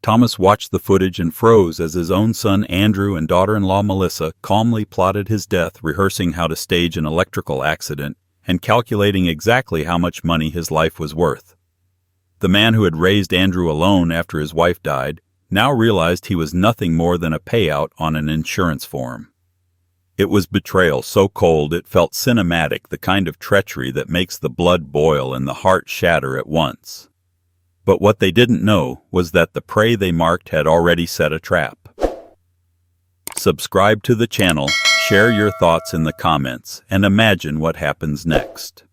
Thomas watched the footage and froze as his own son Andrew and daughter-in-law Melissa calmly plotted his death, rehearsing how to stage an electrical accident and calculating exactly how much money his life was worth. The man who had raised Andrew alone after his wife died now realized he was nothing more than a payout on an insurance form. It was betrayal so cold it felt cinematic, the kind of treachery that makes the blood boil and the heart shatter at once. But what they didn't know was that the prey they marked had already set a trap. Subscribe to the channel, share your thoughts in the comments, and imagine what happens next.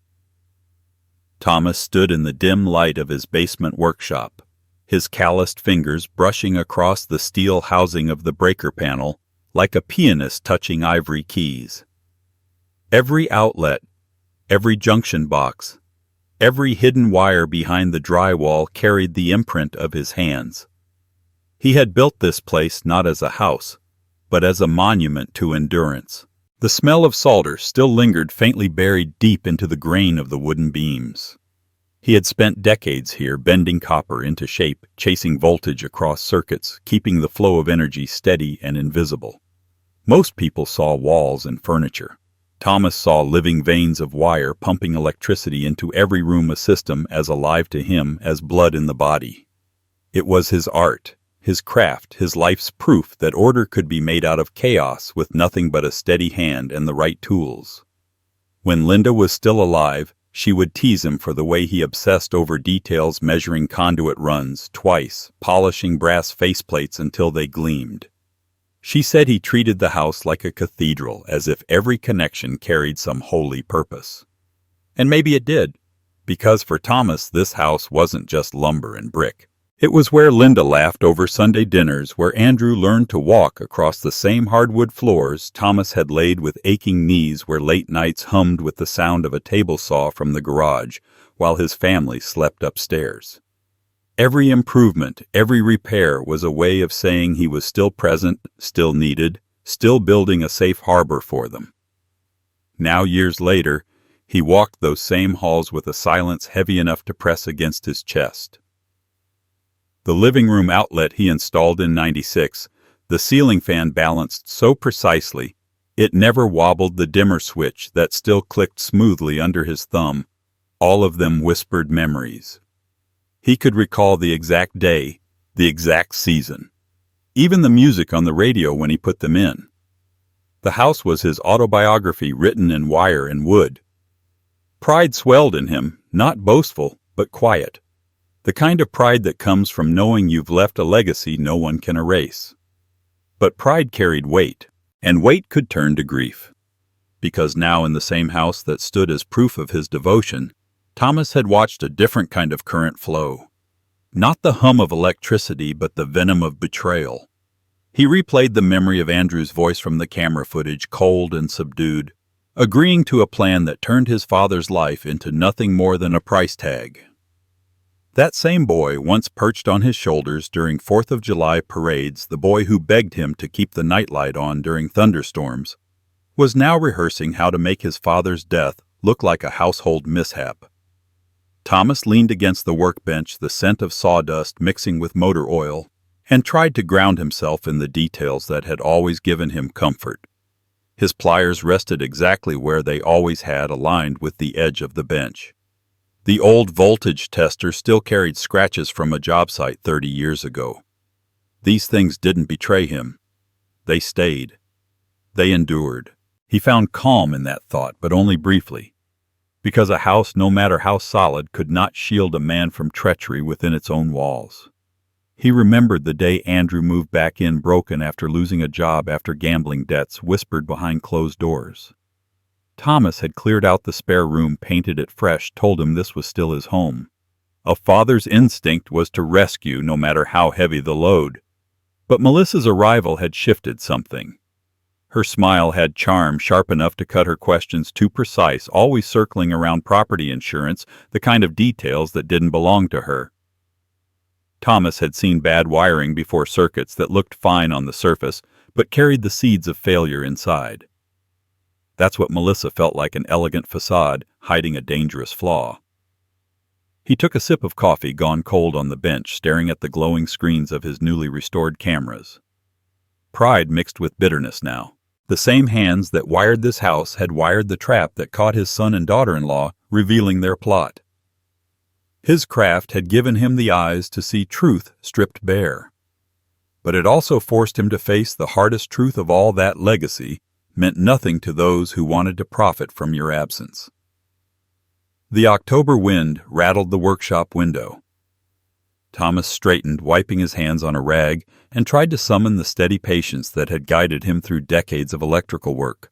Thomas stood in the dim light of his basement workshop, his calloused fingers brushing across the steel housing of the breaker panel like a pianist touching ivory keys. Every outlet, every junction box, every hidden wire behind the drywall carried the imprint of his hands. He had built this place not as a house, but as a monument to endurance. The smell of solder still lingered, faintly buried deep into the grain of the wooden beams. He had spent decades here, bending copper into shape, chasing voltage across circuits, keeping the flow of energy steady and invisible. Most people saw walls and furniture. Thomas saw living veins of wire pumping electricity into every room, a system as alive to him as blood in the body. It was his art, his craft, his life's proof that order could be made out of chaos with nothing but a steady hand and the right tools. When Linda was still alive, she would tease him for the way he obsessed over details, measuring conduit runs twice, polishing brass faceplates until they gleamed. She said he treated the house like a cathedral, as if every connection carried some holy purpose. And maybe it did, because for Thomas this house wasn't just lumber and brick. It was where Linda laughed over Sunday dinners, where Andrew learned to walk across the same hardwood floors Thomas had laid with aching knees, where late nights hummed with the sound of a table saw from the garage, while his family slept upstairs. Every improvement, every repair was a way of saying he was still present, still needed, still building a safe harbor for them. Now, years later, he walked those same halls with a silence heavy enough to press against his chest. The living room outlet he installed in '96, the ceiling fan balanced so precisely, it never wobbled the dimmer switch that still clicked smoothly under his thumb. All of them whispered memories. He could recall the exact day, the exact season, even the music on the radio when he put them in. The house was his autobiography, written in wire and wood. Pride swelled in him, not boastful, but quiet. The kind of pride that comes from knowing you've left a legacy no one can erase. But pride carried weight, and weight could turn to grief. Because now in the same house that stood as proof of his devotion, Thomas had watched a different kind of current flow. Not the hum of electricity, but the venom of betrayal. He replayed the memory of Andrew's voice from the camera footage, cold and subdued, agreeing to a plan that turned his father's life into nothing more than a price tag. That same boy, once perched on his shoulders during 4th of July parades, the boy who begged him to keep the nightlight on during thunderstorms, was now rehearsing how to make his father's death look like a household mishap. Thomas leaned against the workbench, the scent of sawdust mixing with motor oil, and tried to ground himself in the details that had always given him comfort. His pliers rested exactly where they always had, aligned with the edge of the bench. The old voltage tester still carried scratches from a job site 30 years ago. These things didn't betray him. They stayed. They endured. He found calm in that thought, but only briefly. Because a house, no matter how solid, could not shield a man from treachery within its own walls. He remembered the day Andrew moved back in broken after losing a job after gambling debts whispered behind closed doors. Thomas had cleared out the spare room, painted it fresh, told him this was still his home. A father's instinct was to rescue no matter how heavy the load. But Melissa's arrival had shifted something. Her smile had charm sharp enough to cut her questions too precise, always circling around property insurance, the kind of details that didn't belong to her. Thomas had seen bad wiring before, circuits that looked fine on the surface, but carried the seeds of failure inside. That's what Melissa felt like, an elegant facade hiding a dangerous flaw. He took a sip of coffee gone cold on the bench, staring at the glowing screens of his newly restored cameras. Pride mixed with bitterness now. The same hands that wired this house had wired the trap that caught his son and daughter-in-law revealing their plot. His craft had given him the eyes to see truth stripped bare. But it also forced him to face the hardest truth of all: that legacy meant nothing to those who wanted to profit from your absence. The October wind rattled the workshop window. Thomas straightened, wiping his hands on a rag, and tried to summon the steady patience that had guided him through decades of electrical work.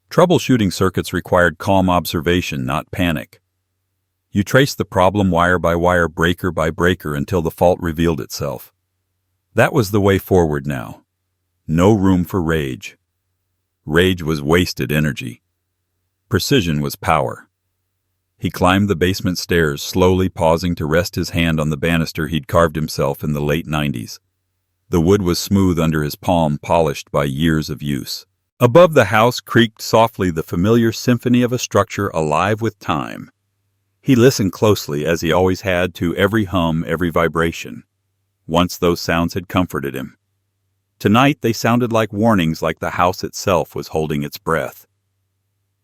Troubleshooting circuits required calm observation, not panic. You traced the problem wire by wire, breaker by breaker, until the fault revealed itself. That was the way forward now. No room for rage. Rage was wasted energy. Precision was power. He climbed the basement stairs, slowly pausing to rest his hand on the banister he'd carved himself in the late 90s. The wood was smooth under his palm, polished by years of use. Above the house creaked softly the familiar symphony of a structure alive with time. He listened closely, as he always had, to every hum, every vibration. Once those sounds had comforted him. Tonight they sounded like warnings, like the house itself was holding its breath.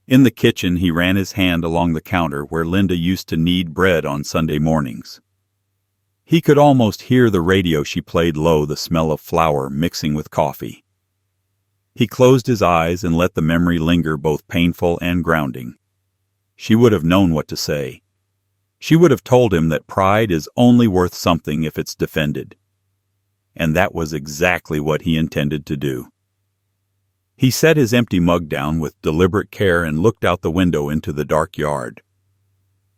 In the kitchen, he ran his hand along the counter where Linda used to knead bread on Sunday mornings. He could almost hear the radio she played low, the smell of flour mixing with coffee. He closed his eyes and let the memory linger, both painful and grounding. She would have known what to say. She would have told him that pride is only worth something if it's defended. And that was exactly what he intended to do. He set his empty mug down with deliberate care and looked out the window into the dark yard.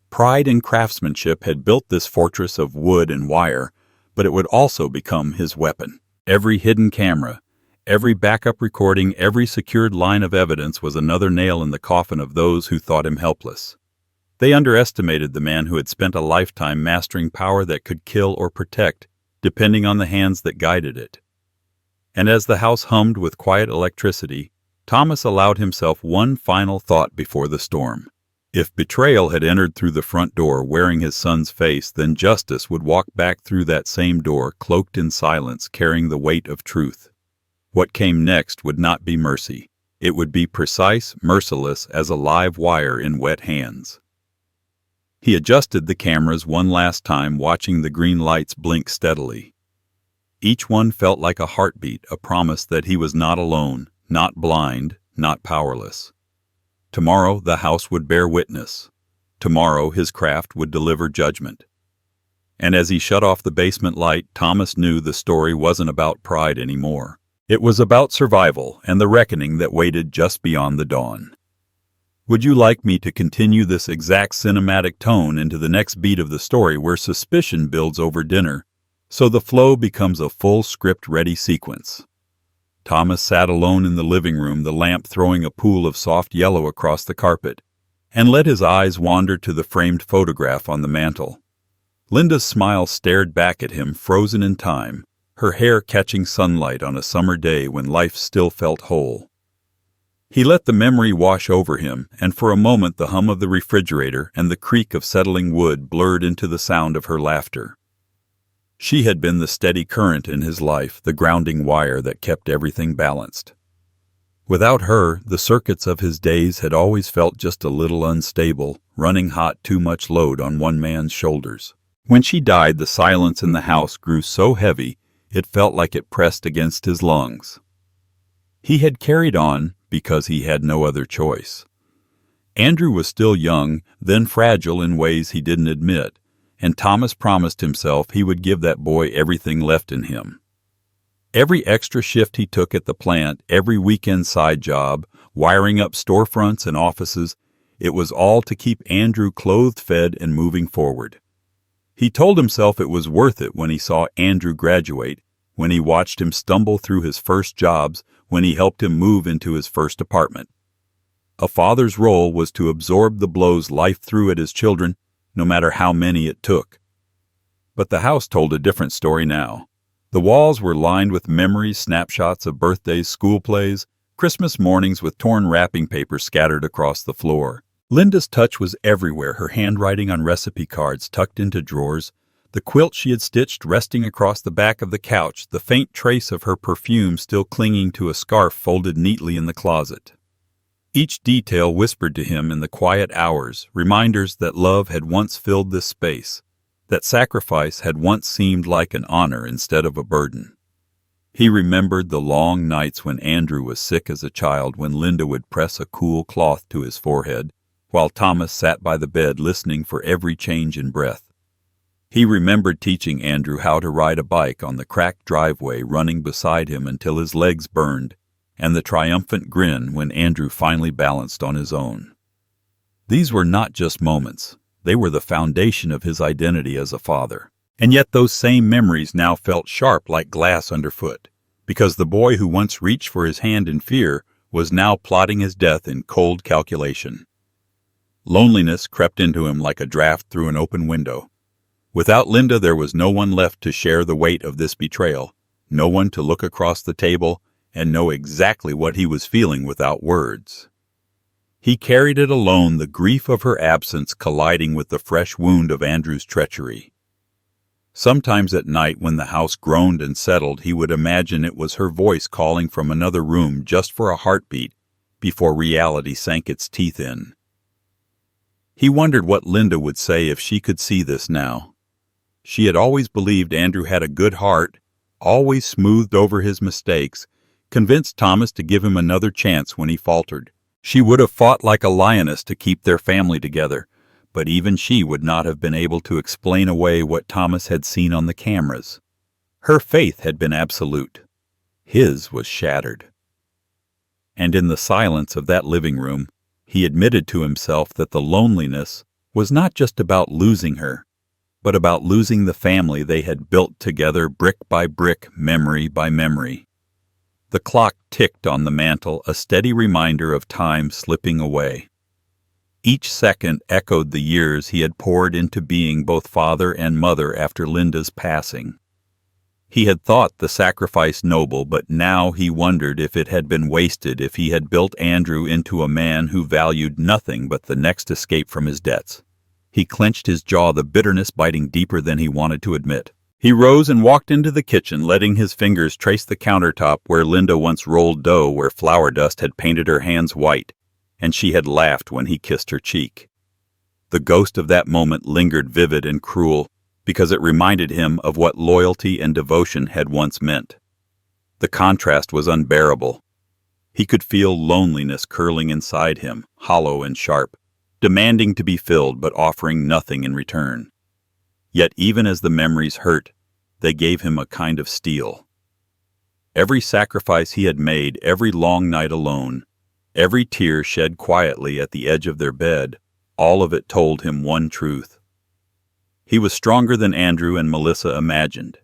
Pride and craftsmanship had built this fortress of wood and wire, but it would also become his weapon. Every hidden camera, every backup recording, every secured line of evidence was another nail in the coffin of those who thought him helpless. They underestimated the man who had spent a lifetime mastering power that could kill or protect, depending on the hands that guided it. And as the house hummed with quiet electricity, Thomas allowed himself one final thought before the storm. If betrayal had entered through the front door wearing his son's face, then justice would walk back through that same door, cloaked in silence, carrying the weight of truth. What came next would not be mercy. It would be precise, merciless as a live wire in wet hands. He adjusted the cameras one last time, watching the green lights blink steadily. Each one felt like a heartbeat, a promise that he was not alone, not blind, not powerless. Tomorrow the house would bear witness. Tomorrow his craft would deliver judgment. And as he shut off the basement light, Thomas knew the story wasn't about pride anymore. It was about survival and the reckoning that waited just beyond the dawn. Would you like me to continue this exact cinematic tone into the next beat of the story, where suspicion builds over dinner, so the flow becomes a full script-ready sequence? Thomas sat alone in the living room, the lamp throwing a pool of soft yellow across the carpet, and let his eyes wander to the framed photograph on the mantel. Linda's smile stared back at him, frozen in time, her hair catching sunlight on a summer day when life still felt whole. He let the memory wash over him, and for a moment the hum of the refrigerator and the creak of settling wood blurred into the sound of her laughter. She had been the steady current in his life, the grounding wire that kept everything balanced. Without her, the circuits of his days had always felt just a little unstable, running hot, too much load on one man's shoulders. When she died, the silence in the house grew so heavy it felt like it pressed against his lungs. He had carried on because he had no other choice. Andrew was still young, then fragile in ways he didn't admit, and Thomas promised himself he would give that boy everything left in him. Every extra shift he took at the plant, every weekend side job, wiring up storefronts and offices, it was all to keep Andrew clothed, fed, and moving forward. He told himself it was worth it when he saw Andrew graduate, when he watched him stumble through his first jobs, when he helped him move into his first apartment. A father's role was to absorb the blows life threw at his children, no matter how many it took. But the house told a different story now. The walls were lined with memories, snapshots of birthdays, school plays, Christmas mornings with torn wrapping paper scattered across the floor. Linda's touch was everywhere, her handwriting on recipe cards tucked into drawers, the quilt she had stitched resting across the back of the couch, the faint trace of her perfume still clinging to a scarf folded neatly in the closet. Each detail whispered to him in the quiet hours, reminders that love had once filled this space, that sacrifice had once seemed like an honor instead of a burden. He remembered the long nights when Andrew was sick as a child, when Linda would press a cool cloth to his forehead, while Thomas sat by the bed listening for every change in breath. He remembered teaching Andrew how to ride a bike on the cracked driveway, running beside him until his legs burned, and the triumphant grin when Andrew finally balanced on his own. These were not just moments. They were the foundation of his identity as a father. And yet those same memories now felt sharp like glass underfoot, because the boy who once reached for his hand in fear was now plotting his death in cold calculation. Loneliness crept into him like a draft through an open window. Without Linda, there was no one left to share the weight of this betrayal, no one to look across the table and know exactly what he was feeling without words. He carried it alone, the grief of her absence colliding with the fresh wound of Andrew's treachery. Sometimes at night, when the house groaned and settled, he would imagine it was her voice calling from another room just for a heartbeat before reality sank its teeth in. He wondered what Linda would say if she could see this now. She had always believed Andrew had a good heart, always smoothed over his mistakes, convinced Thomas to give him another chance when he faltered. She would have fought like a lioness to keep their family together, but even she would not have been able to explain away what Thomas had seen on the cameras. Her faith had been absolute. His was shattered. And in the silence of that living room, he admitted to himself that the loneliness was not just about losing her, but about losing the family they had built together brick by brick, memory by memory. The clock ticked on the mantel, a steady reminder of time slipping away. Each second echoed the years he had poured into being both father and mother after Linda's passing. He had thought the sacrifice noble, but now he wondered if it had been wasted, if he had built Andrew into a man who valued nothing but the next escape from his debts. He clenched his jaw, the bitterness biting deeper than he wanted to admit. He rose and walked into the kitchen, letting his fingers trace the countertop where Linda once rolled dough, where flour dust had painted her hands white, and she had laughed when he kissed her cheek. The ghost of that moment lingered vivid and cruel, because it reminded him of what loyalty and devotion had once meant. The contrast was unbearable. He could feel loneliness curling inside him, hollow and sharp, demanding to be filled but offering nothing in return. Yet even as the memories hurt, they gave him a kind of steel. Every sacrifice he had made, every long night alone, every tear shed quietly at the edge of their bed, all of it told him one truth. He was stronger than Andrew and Melissa imagined.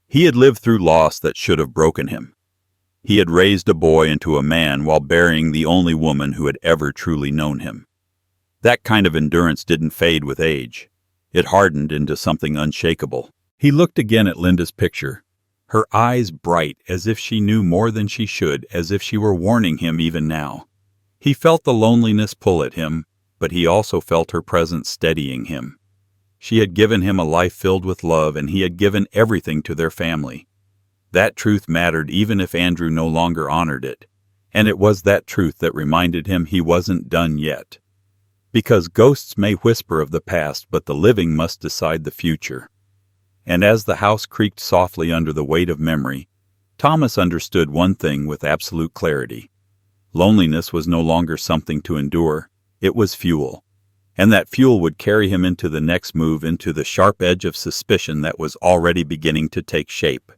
He had lived through loss that should have broken him. He had raised a boy into a man while burying the only woman who had ever truly known him. That kind of endurance didn't fade with age. It hardened into something unshakable. He looked again at Linda's picture, her eyes bright as if she knew more than she should, as if she were warning him even now. He felt the loneliness pull at him, but he also felt her presence steadying him. She had given him a life filled with love, and he had given everything to their family. That truth mattered even if Andrew no longer honored it, and it was that truth that reminded him he wasn't done yet. Because ghosts may whisper of the past, but the living must decide the future. And as the house creaked softly under the weight of memory, Thomas understood one thing with absolute clarity. Loneliness was no longer something to endure, it was fuel. And that fuel would carry him into the next move, into the sharp edge of suspicion that was already beginning to take shape.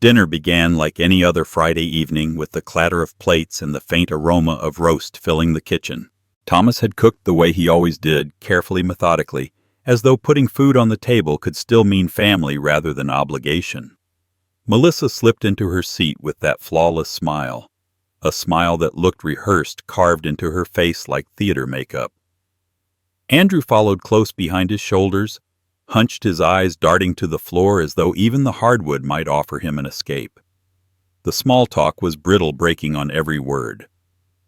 Dinner began like any other Friday evening, with the clatter of plates and the faint aroma of roast filling the kitchen. Thomas had cooked the way he always did, carefully, methodically, as though putting food on the table could still mean family rather than obligation. Melissa slipped into her seat with that flawless smile, a smile that looked rehearsed, carved into her face like theater makeup. Andrew followed close behind his shoulders, hunched, his eyes darting to the floor as though even the hardwood might offer him an escape. The small talk was brittle, breaking on every word.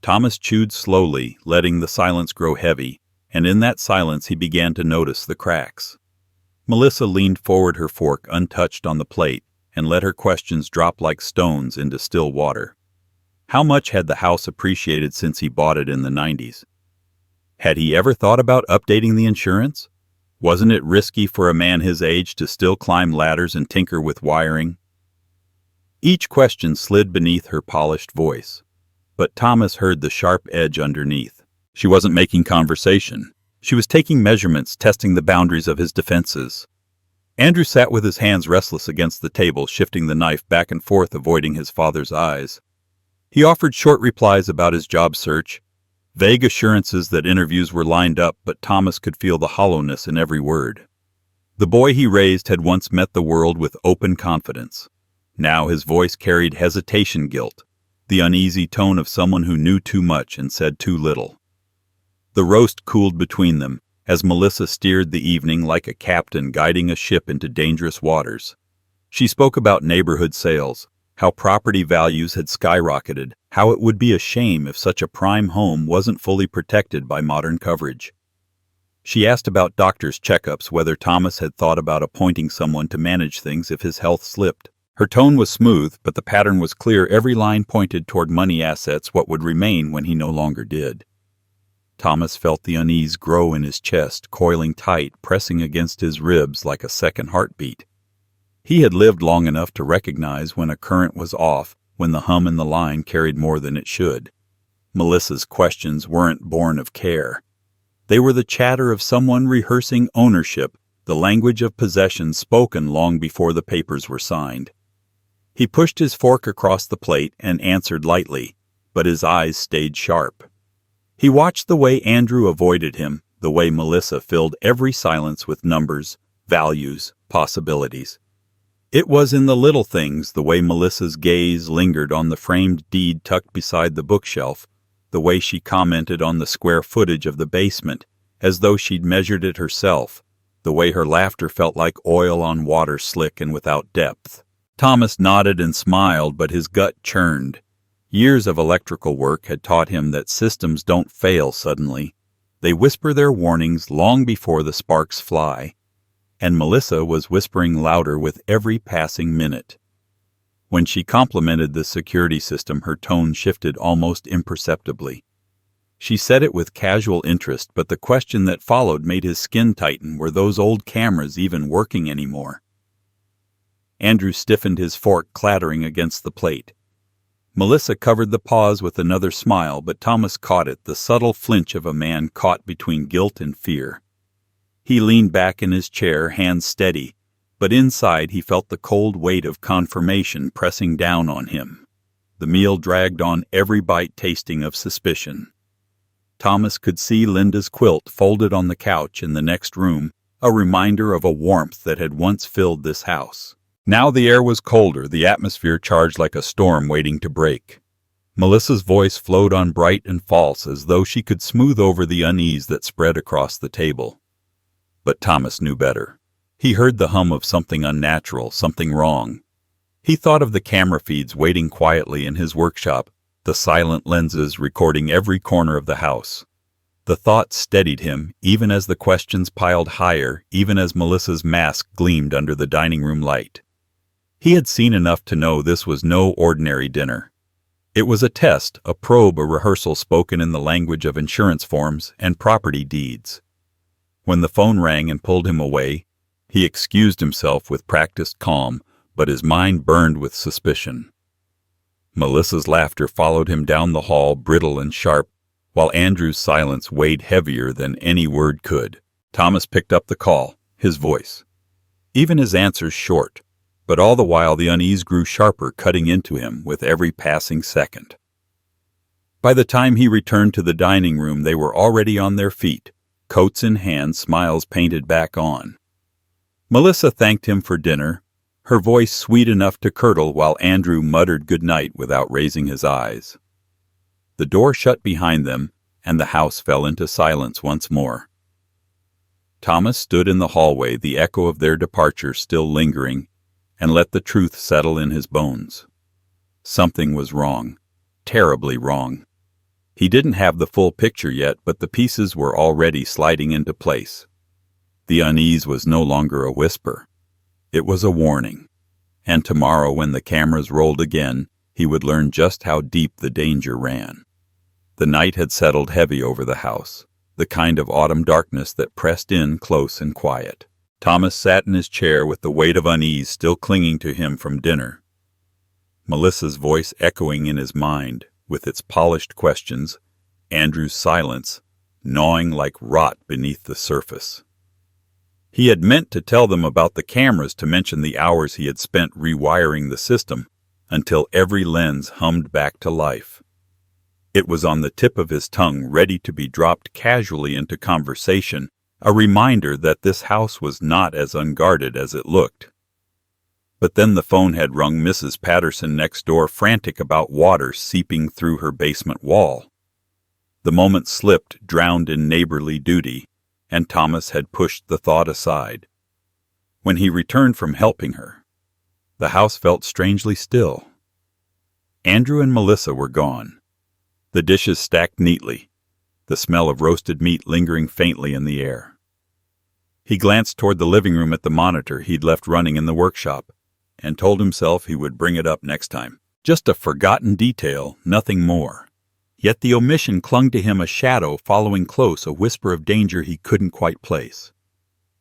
Thomas chewed slowly, letting the silence grow heavy, and in that silence he began to notice the cracks. Melissa leaned forward, her fork untouched on the plate, and let her questions drop like stones into still water. How much had the house appreciated since he bought it in the 90s? Had he ever thought about updating the insurance? Wasn't it risky for a man his age to still climb ladders and tinker with wiring? Each question slid beneath her polished voice, but Thomas heard the sharp edge underneath. She wasn't making conversation. She was taking measurements, testing the boundaries of his defenses. Andrew sat with his hands restless against the table, shifting the knife back and forth, avoiding his father's eyes. He offered short replies about his job search, vague assurances that interviews were lined up, but Thomas could feel the hollowness in every word. The boy he raised had once met the world with open confidence. Now his voice carried hesitation guilt, the uneasy tone of someone who knew too much and said too little. The roast cooled between them, as Melissa steered the evening like a captain guiding a ship into dangerous waters. She spoke about neighborhood sales, how property values had skyrocketed, how it would be a shame if such a prime home wasn't fully protected by modern coverage. She asked about doctors' checkups, whether Thomas had thought about appointing someone to manage things if his health slipped. Her tone was smooth, but the pattern was clear. Every line pointed toward money, assets, what would remain when he no longer did. Thomas felt the unease grow in his chest, coiling tight, pressing against his ribs like a second heartbeat. He had lived long enough to recognize when a current was off, when the hum in the line carried more than it should. Melissa's questions weren't born of care. They were the chatter of someone rehearsing ownership, the language of possession spoken long before the papers were signed. He pushed his fork across the plate and answered lightly, but his eyes stayed sharp. He watched the way Andrew avoided him, the way Melissa filled every silence with numbers, values, possibilities. It was in the little things, the way Melissa's gaze lingered on the framed deed tucked beside the bookshelf, the way she commented on the square footage of the basement, as though she'd measured it herself, the way her laughter felt like oil on water, slick and without depth. Thomas nodded and smiled, but his gut churned. Years of electrical work had taught him that systems don't fail suddenly. They whisper their warnings long before the sparks fly. And Melissa was whispering louder with every passing minute. When she complimented the security system, her tone shifted almost imperceptibly. She said it with casual interest, but the question that followed made his skin tighten. Were those old cameras even working anymore? Andrew stiffened, his fork clattering against the plate. Melissa covered the pause with another smile, but Thomas caught it, the subtle flinch of a man caught between guilt and fear. He leaned back in his chair, hands steady, but inside he felt the cold weight of confirmation pressing down on him. The meal dragged on, every bite tasting of suspicion. Thomas could see Linda's quilt folded on the couch in the next room, a reminder of a warmth that had once filled this house. Now the air was colder, the atmosphere charged like a storm waiting to break. Melissa's voice flowed on, bright and false, as though she could smooth over the unease that spread across the table. But Thomas knew better. He heard the hum of something unnatural, something wrong. He thought of the camera feeds waiting quietly in his workshop, the silent lenses recording every corner of the house. The thought steadied him, even as the questions piled higher, even as Melissa's mask gleamed under the dining room light. He had seen enough to know this was no ordinary dinner. It was a test, a probe, a rehearsal spoken in the language of insurance forms and property deeds. When the phone rang and pulled him away, he excused himself with practiced calm, but his mind burned with suspicion. Melissa's laughter followed him down the hall, brittle and sharp, while Andrew's silence weighed heavier than any word could. Thomas picked up the call, his voice. Even his answers short, but all the while the unease grew sharper, cutting into him with every passing second. By the time he returned to the dining room, they were already on their feet, coats in hand, smiles painted back on. Melissa thanked him for dinner, her voice sweet enough to curdle, while Andrew muttered good night without raising his eyes. The door shut behind them, and the house fell into silence once more. Thomas stood in the hallway, the echo of their departure still lingering, and let the truth settle in his bones. Something was wrong, terribly wrong. He didn't have the full picture yet, but the pieces were already sliding into place. The unease was no longer a whisper. It was a warning. And tomorrow, when the cameras rolled again, he would learn just how deep the danger ran. The night had settled heavy over the house, the kind of autumn darkness that pressed in close and quiet. Thomas sat in his chair with the weight of unease still clinging to him from dinner. Melissa's voice echoing in his mind, with its polished questions, Andrew's silence, gnawing like rot beneath the surface. He had meant to tell them about the cameras, to mention the hours he had spent rewiring the system, until every lens hummed back to life. It was on the tip of his tongue, ready to be dropped casually into conversation, a reminder that this house was not as unguarded as it looked. But then the phone had rung, Mrs. Patterson next door, frantic about water seeping through her basement wall. The moment slipped, drowned in neighborly duty, and Thomas had pushed the thought aside. When he returned from helping her, the house felt strangely still. Andrew and Melissa were gone. The dishes stacked neatly, the smell of roasted meat lingering faintly in the air. He glanced toward the living room at the monitor he'd left running in the workshop, and told himself he would bring it up next time. Just a forgotten detail, nothing more. Yet the omission clung to him, a shadow following close, a whisper of danger he couldn't quite place.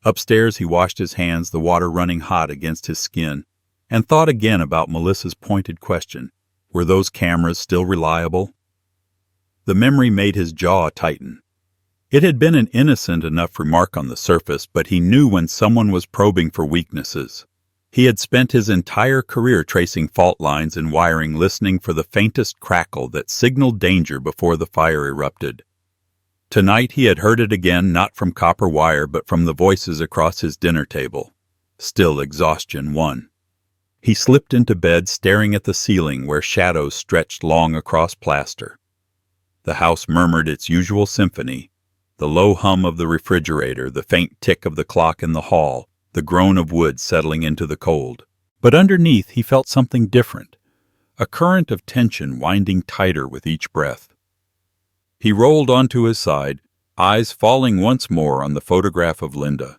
Upstairs he washed his hands, the water running hot against his skin, and thought again about Melissa's pointed question. Were those cameras still reliable? The memory made his jaw tighten. It had been an innocent enough remark on the surface, but he knew when someone was probing for weaknesses. He had spent his entire career tracing fault lines and wiring, listening for the faintest crackle that signaled danger before the fire erupted. Tonight he had heard it again, not from copper wire, but from the voices across his dinner table. Still exhaustion won. He slipped into bed, staring at the ceiling where shadows stretched long across plaster. The house murmured its usual symphony, the low hum of the refrigerator, the faint tick of the clock in the hall, the groan of wood settling into the cold. But underneath he felt something different, a current of tension winding tighter with each breath. He rolled onto his side, eyes falling once more on the photograph of Linda.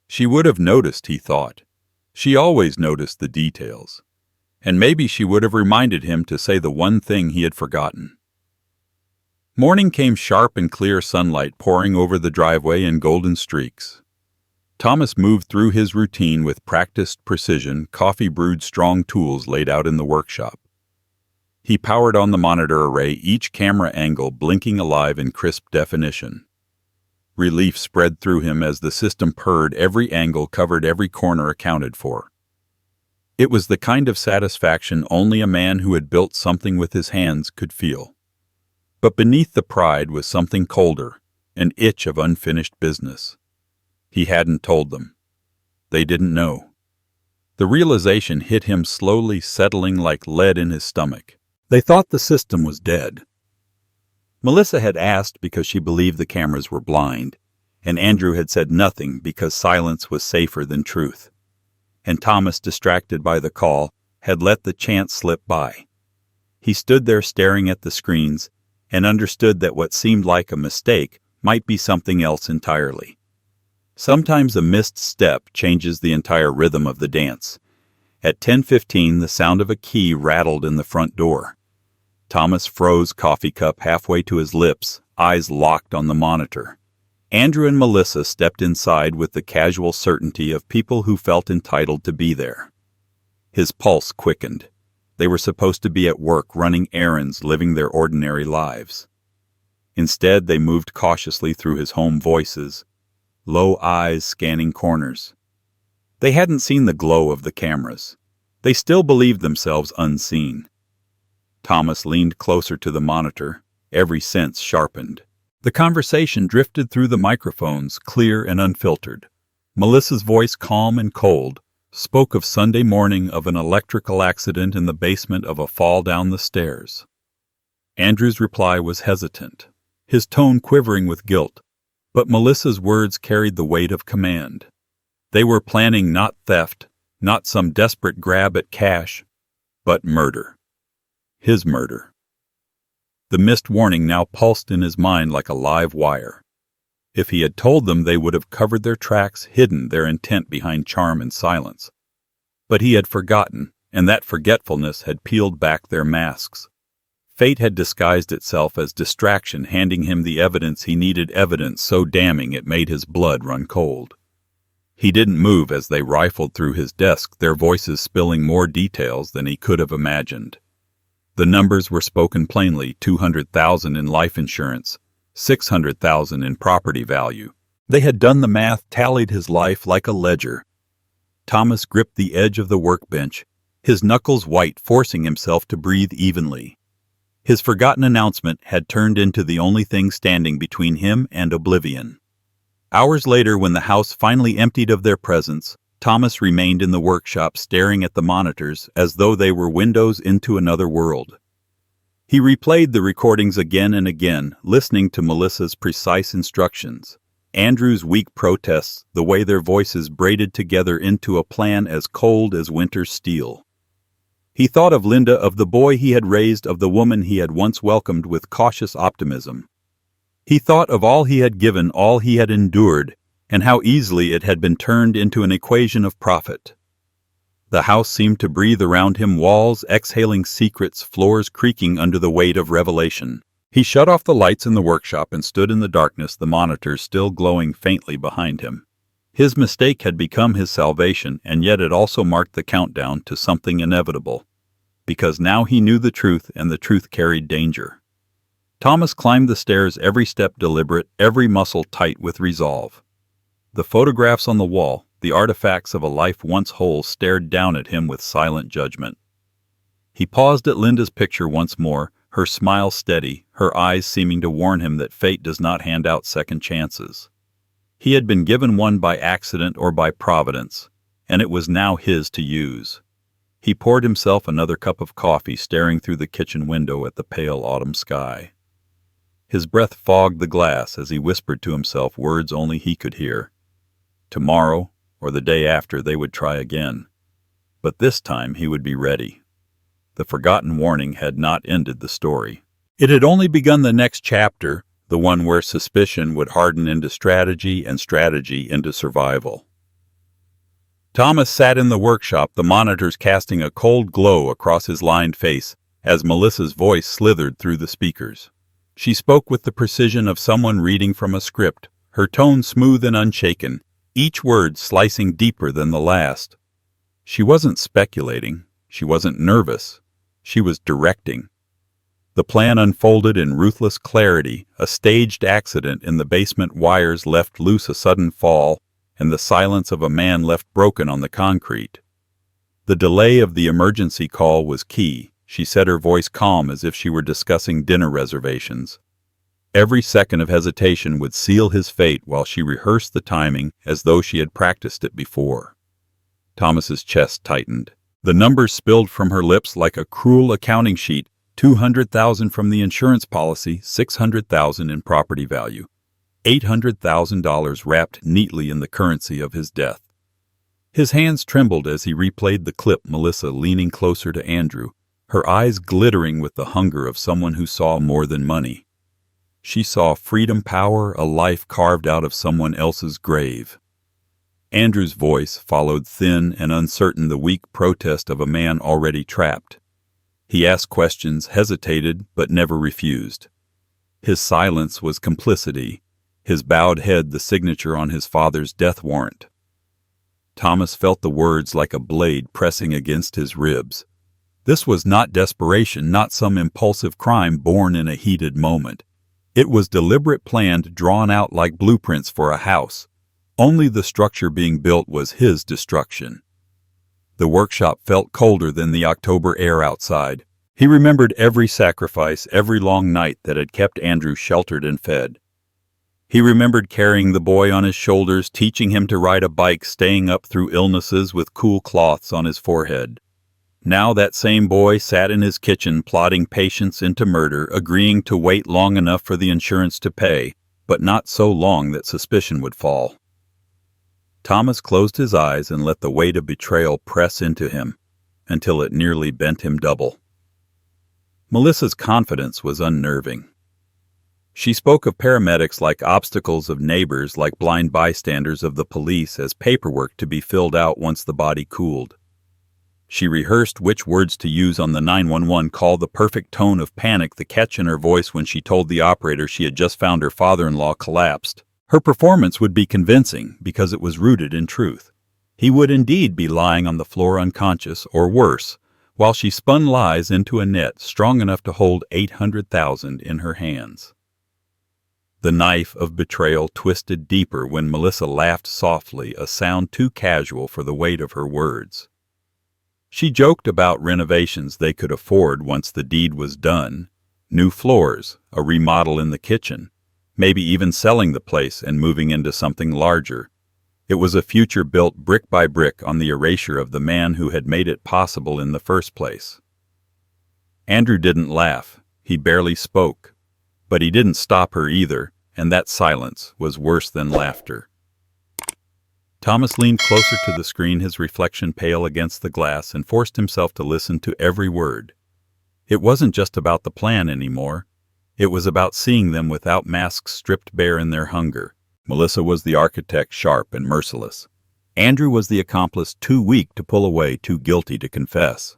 She would have noticed, he thought. She always noticed the details. And maybe she would have reminded him to say the one thing he had forgotten. Morning came, sharp and clear sunlight pouring over the driveway in golden streaks. Thomas moved through his routine with practiced precision, coffee-brewed strong tools laid out in the workshop. He powered on the monitor array, each camera angle blinking alive in crisp definition. Relief spread through him as the system purred, every angle covered, every corner accounted for. It was the kind of satisfaction only a man who had built something with his hands could feel. But beneath the pride was something colder, an itch of unfinished business. He hadn't told them. They didn't know. The realization hit him slowly, settling like lead in his stomach. They thought the system was dead. Melissa had asked because she believed the cameras were blind, and Andrew had said nothing because silence was safer than truth. And Thomas, distracted by the call, had let the chance slip by. He stood there staring at the screens and understood that what seemed like a mistake might be something else entirely. Sometimes a missed step changes the entire rhythm of the dance. At 10:15, the sound of a key rattled in the front door. Thomas froze, coffee cup halfway to his lips, eyes locked on the monitor. Andrew and Melissa stepped inside with the casual certainty of people who felt entitled to be there. His pulse quickened. They were supposed to be at work, running errands, living their ordinary lives. Instead, they moved cautiously through his home voices, low eyes scanning corners. They hadn't seen the glow of the cameras. They still believed themselves unseen. Thomas leaned closer to the monitor, every sense sharpened. The conversation drifted through the microphones, clear and unfiltered. Melissa's voice, calm and cold, spoke of Sunday morning, of an electrical accident in the basement, of a fall down the stairs. Andrew's reply was hesitant, his tone quivering with guilt, but Melissa's words carried the weight of command. They were planning not theft, not some desperate grab at cash, but murder. His murder. The missed warning now pulsed in his mind like a live wire. If he had told them, they would have covered their tracks, hidden their intent behind charm and silence. But he had forgotten, and that forgetfulness had peeled back their masks. Fate had disguised itself as distraction, handing him the evidence he needed, evidence so damning it made his blood run cold. He didn't move as they rifled through his desk, their voices spilling more details than he could have imagined. The numbers were spoken plainly: 200,000 in life insurance, 600,000 in property value. They had done the math, tallied his life like a ledger. Thomas gripped the edge of the workbench, his knuckles white, forcing himself to breathe evenly. His forgotten announcement had turned into the only thing standing between him and oblivion. Hours later, when the house finally emptied of their presence, Thomas remained in the workshop, staring at the monitors as though they were windows into another world. He replayed the recordings again and again, listening to Melissa's precise instructions, Andrew's weak protests, the way their voices braided together into a plan as cold as winter's steel. He thought of Linda, of the boy he had raised, of the woman he had once welcomed with cautious optimism. He thought of all he had given, all he had endured, and how easily it had been turned into an equation of profit. The house seemed to breathe around him, walls exhaling secrets, floors creaking under the weight of revelation. He shut off the lights in the workshop and stood in the darkness, the monitors still glowing faintly behind him. His mistake had become his salvation, and yet it also marked the countdown to something inevitable, because now he knew the truth, and the truth carried danger. Thomas climbed the stairs, every step deliberate, every muscle tight with resolve. The photographs on the wall, the artifacts of a life once whole, stared down at him with silent judgment. He paused at Linda's picture once more, her smile steady, her eyes seeming to warn him that fate does not hand out second chances. He had been given one by accident or by providence, and it was now his to use. He poured himself another cup of coffee, staring through the kitchen window at the pale autumn sky. His breath fogged the glass as he whispered to himself words only he could hear. Tomorrow, or the day after, they would try again. But this time he would be ready. The forgotten warning had not ended the story. It had only begun the next chapter, the one where suspicion would harden into strategy and strategy into survival. Thomas sat in the workshop, the monitors casting a cold glow across his lined face as Melissa's voice slithered through the speakers. She spoke with the precision of someone reading from a script, her tone smooth and unshaken, each word slicing deeper than the last. She wasn't speculating, she wasn't nervous, she was directing. The plan unfolded in ruthless clarity, a staged accident in the basement, wires left loose, a sudden fall, and the silence of a man left broken on the concrete. The delay of the emergency call was key. She said, her voice calm as if she were discussing dinner reservations. Every second of hesitation would seal his fate, while she rehearsed the timing as though she had practiced it before. Thomas's chest tightened. The numbers spilled from her lips like a cruel accounting sheet: 200,000 from the insurance policy, 600,000 in property value, $800,000 wrapped neatly in the currency of his death. His hands trembled as he replayed the clip, Melissa leaning closer to Andrew, her eyes glittering with the hunger of someone who saw more than money. She saw freedom, power, a life carved out of someone else's grave. Andrew's voice followed, thin and uncertain, the weak protest of a man already trapped. He asked questions, hesitated, but never refused. His silence was complicity, his bowed head the signature on his father's death warrant. Thomas felt the words like a blade pressing against his ribs. This was not desperation, not some impulsive crime born in a heated moment. It was deliberate, planned, drawn out like blueprints for a house. Only the structure being built was his destruction. The workshop felt colder than the October air outside. He remembered every sacrifice, every long night that had kept Andrew sheltered and fed. He remembered carrying the boy on his shoulders, teaching him to ride a bike, staying up through illnesses with cool cloths on his forehead. Now that same boy sat in his kitchen, plotting patience into murder, agreeing to wait long enough for the insurance to pay, but not so long that suspicion would fall. Thomas closed his eyes and let the weight of betrayal press into him, until it nearly bent him double. Melissa's confidence was unnerving. She spoke of paramedics like obstacles, of neighbors like blind bystanders, of the police as paperwork to be filled out once the body cooled. She rehearsed which words to use on the 911 call, the perfect tone of panic, the catch in her voice when she told the operator she had just found her father-in-law collapsed. Her performance would be convincing because it was rooted in truth. He would indeed be lying on the floor unconscious, or worse, while she spun lies into a net strong enough to hold 800,000 in her hands. The knife of betrayal twisted deeper when Melissa laughed softly, a sound too casual for the weight of her words. She joked about renovations they could afford once the deed was done, new floors, a remodel in the kitchen, maybe even selling the place and moving into something larger. It was a future built brick by brick on the erasure of the man who had made it possible in the first place. Andrew didn't laugh. He barely spoke. But he didn't stop her either, and that silence was worse than laughter. Thomas leaned closer to the screen, his reflection pale against the glass, and forced himself to listen to every word. It wasn't just about the plan anymore. It was about seeing them without masks, stripped bare in their hunger. Melissa was the architect, sharp and merciless. Andrew was the accomplice, too weak to pull away, too guilty to confess.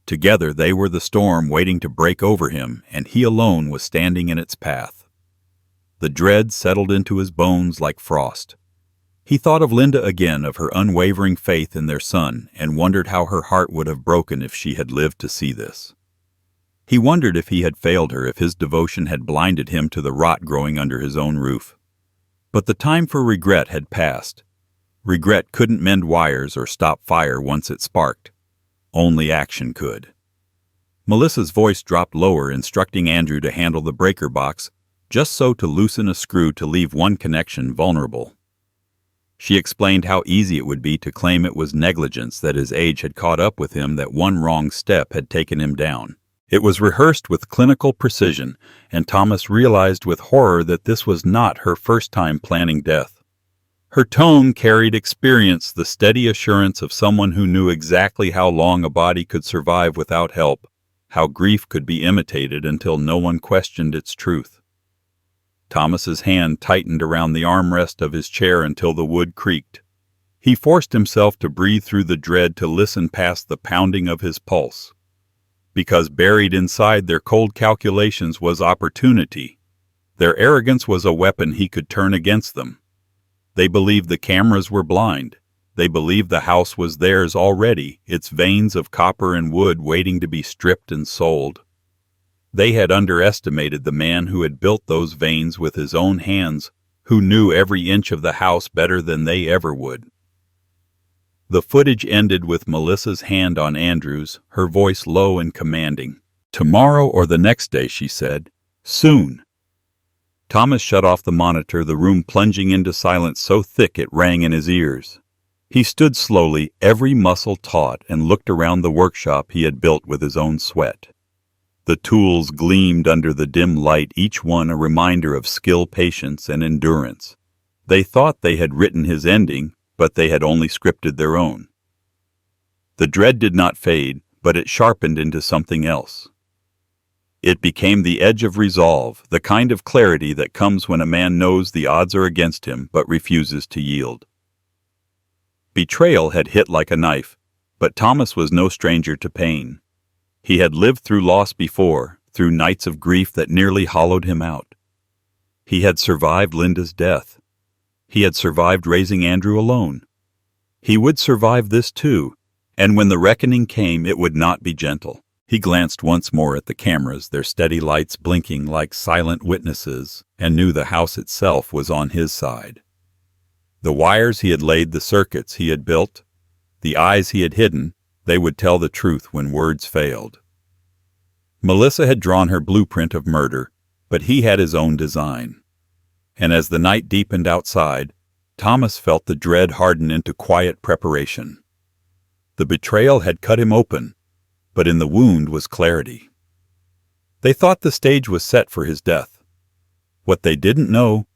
Together they were the storm waiting to break over him, and he alone was standing in its path. The dread settled into his bones like frost. He thought of Linda again, of her unwavering faith in their son, and wondered how her heart would have broken if she had lived to see this. He wondered if he had failed her, if his devotion had blinded him to the rot growing under his own roof. But the time for regret had passed. Regret couldn't mend wires or stop fire once it sparked. Only action could. Melissa's voice dropped lower, instructing Andrew to handle the breaker box, just so to loosen a screw to leave one connection vulnerable. She explained how easy it would be to claim it was negligence, that his age had caught up with him, that one wrong step had taken him down. It was rehearsed with clinical precision, and Thomas realized with horror that this was not her first time planning death. Her tone carried experience, the steady assurance of someone who knew exactly how long a body could survive without help, how grief could be imitated until no one questioned its truth. Thomas's hand tightened around the armrest of his chair until the wood creaked. He forced himself to breathe through the dread, to listen past the pounding of his pulse. Because buried inside their cold calculations was opportunity. Their arrogance was a weapon he could turn against them. They believed the cameras were blind. They believed the house was theirs already, its veins of copper and wood waiting to be stripped and sold. They had underestimated the man who had built those veins with his own hands, who knew every inch of the house better than they ever would. The footage ended with Melissa's hand on Andrew's, her voice low and commanding. "Tomorrow or the next day," she said. "Soon." Thomas shut off the monitor, the room plunging into silence so thick it rang in his ears. He stood slowly, every muscle taut, and looked around the workshop he had built with his own sweat. The tools gleamed under the dim light, each one a reminder of skill, patience, and endurance. They thought they had written his ending, but they had only scripted their own. The dread did not fade, but it sharpened into something else. It became the edge of resolve, the kind of clarity that comes when a man knows the odds are against him but refuses to yield. Betrayal had hit like a knife, but Thomas was no stranger to pain. He had lived through loss before, through nights of grief that nearly hollowed him out. He had survived Linda's death. He had survived raising Andrew alone. He would survive this too, and when the reckoning came, it would not be gentle. He glanced once more at the cameras, their steady lights blinking like silent witnesses, and knew the house itself was on his side. The wires he had laid, the circuits he had built, the eyes he had hidden, they would tell the truth when words failed. Melissa had drawn her blueprint of murder, but he had his own design. And as the night deepened outside, Thomas felt the dread harden into quiet preparation. The betrayal had cut him open, but in the wound was clarity. They thought the stage was set for his death. What they didn't know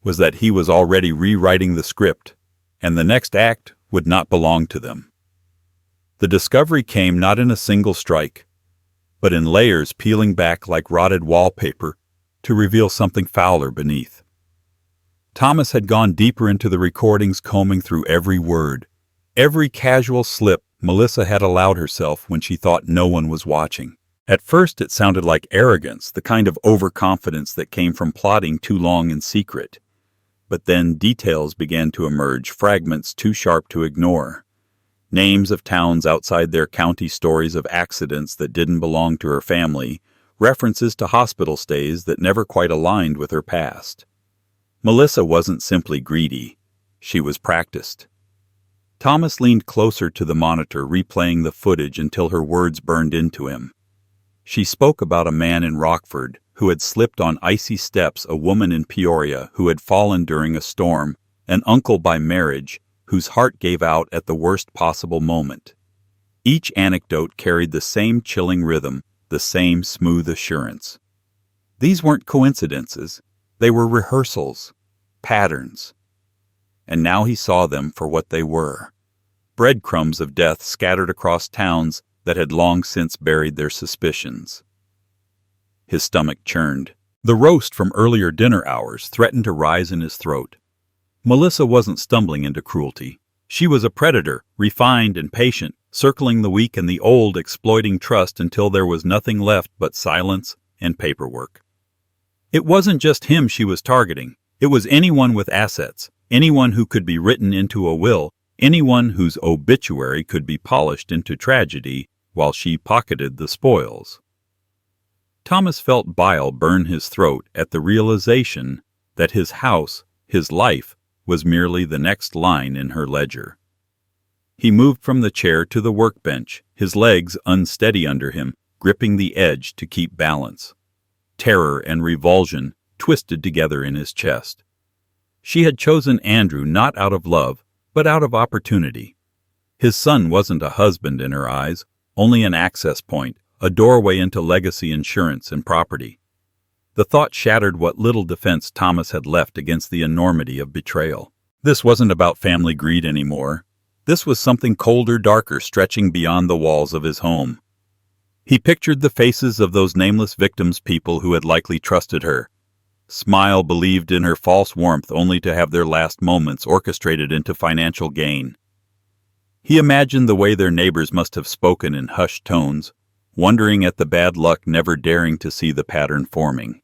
was that he was already rewriting the script, and the next act would not belong to them. The discovery came not in a single strike. but in layers peeling back like rotted wallpaper to reveal something fouler beneath. Thomas had gone deeper into the recordings, combing through every word, every casual slip Melissa had allowed herself when she thought no one was watching. At first it sounded like arrogance, the kind of overconfidence that came from plotting too long in secret. But then details began to emerge, fragments too sharp to ignore. Names of towns outside their county, stories of accidents that didn't belong to her family, references to hospital stays that never quite aligned with her past. Melissa wasn't simply greedy. She was practiced. Thomas leaned closer to the monitor, replaying the footage until her words burned into him. She spoke about a man in Rockford who had slipped on icy steps, a woman in Peoria who had fallen during a storm, an uncle by marriage whose heart gave out at the worst possible moment. Each anecdote carried the same chilling rhythm, the same smooth assurance. These weren't coincidences. They were rehearsals, patterns. And now he saw them for what they were. Breadcrumbs of death scattered across towns that had long since buried their suspicions. His stomach churned. The roast from earlier dinner hours threatened to rise in his throat. Melissa wasn't stumbling into cruelty. She was a predator, refined and patient, circling the weak and the old, exploiting trust until there was nothing left but silence and paperwork. It wasn't just him she was targeting. It was anyone with assets, anyone who could be written into a will, anyone whose obituary could be polished into tragedy while she pocketed the spoils. Thomas felt bile burn his throat at the realization that his house, his life, was merely the next line in her ledger. He moved from the chair to the workbench, his legs unsteady under him, gripping the edge to keep balance. Terror and revulsion twisted together in his chest. She had chosen Andrew not out of love, but out of opportunity. His son wasn't a husband in her eyes, only an access point, a doorway into legacy, insurance, and property. The thought shattered what little defense Thomas had left against the enormity of betrayal. This wasn't about family greed anymore. This was something colder, darker, stretching beyond the walls of his home. He pictured the faces of those nameless victims, people who had likely trusted her. Smile, believed in her false warmth, only to have their last moments orchestrated into financial gain. He imagined the way their neighbors must have spoken in hushed tones, wondering at the bad luck, never daring to see the pattern forming.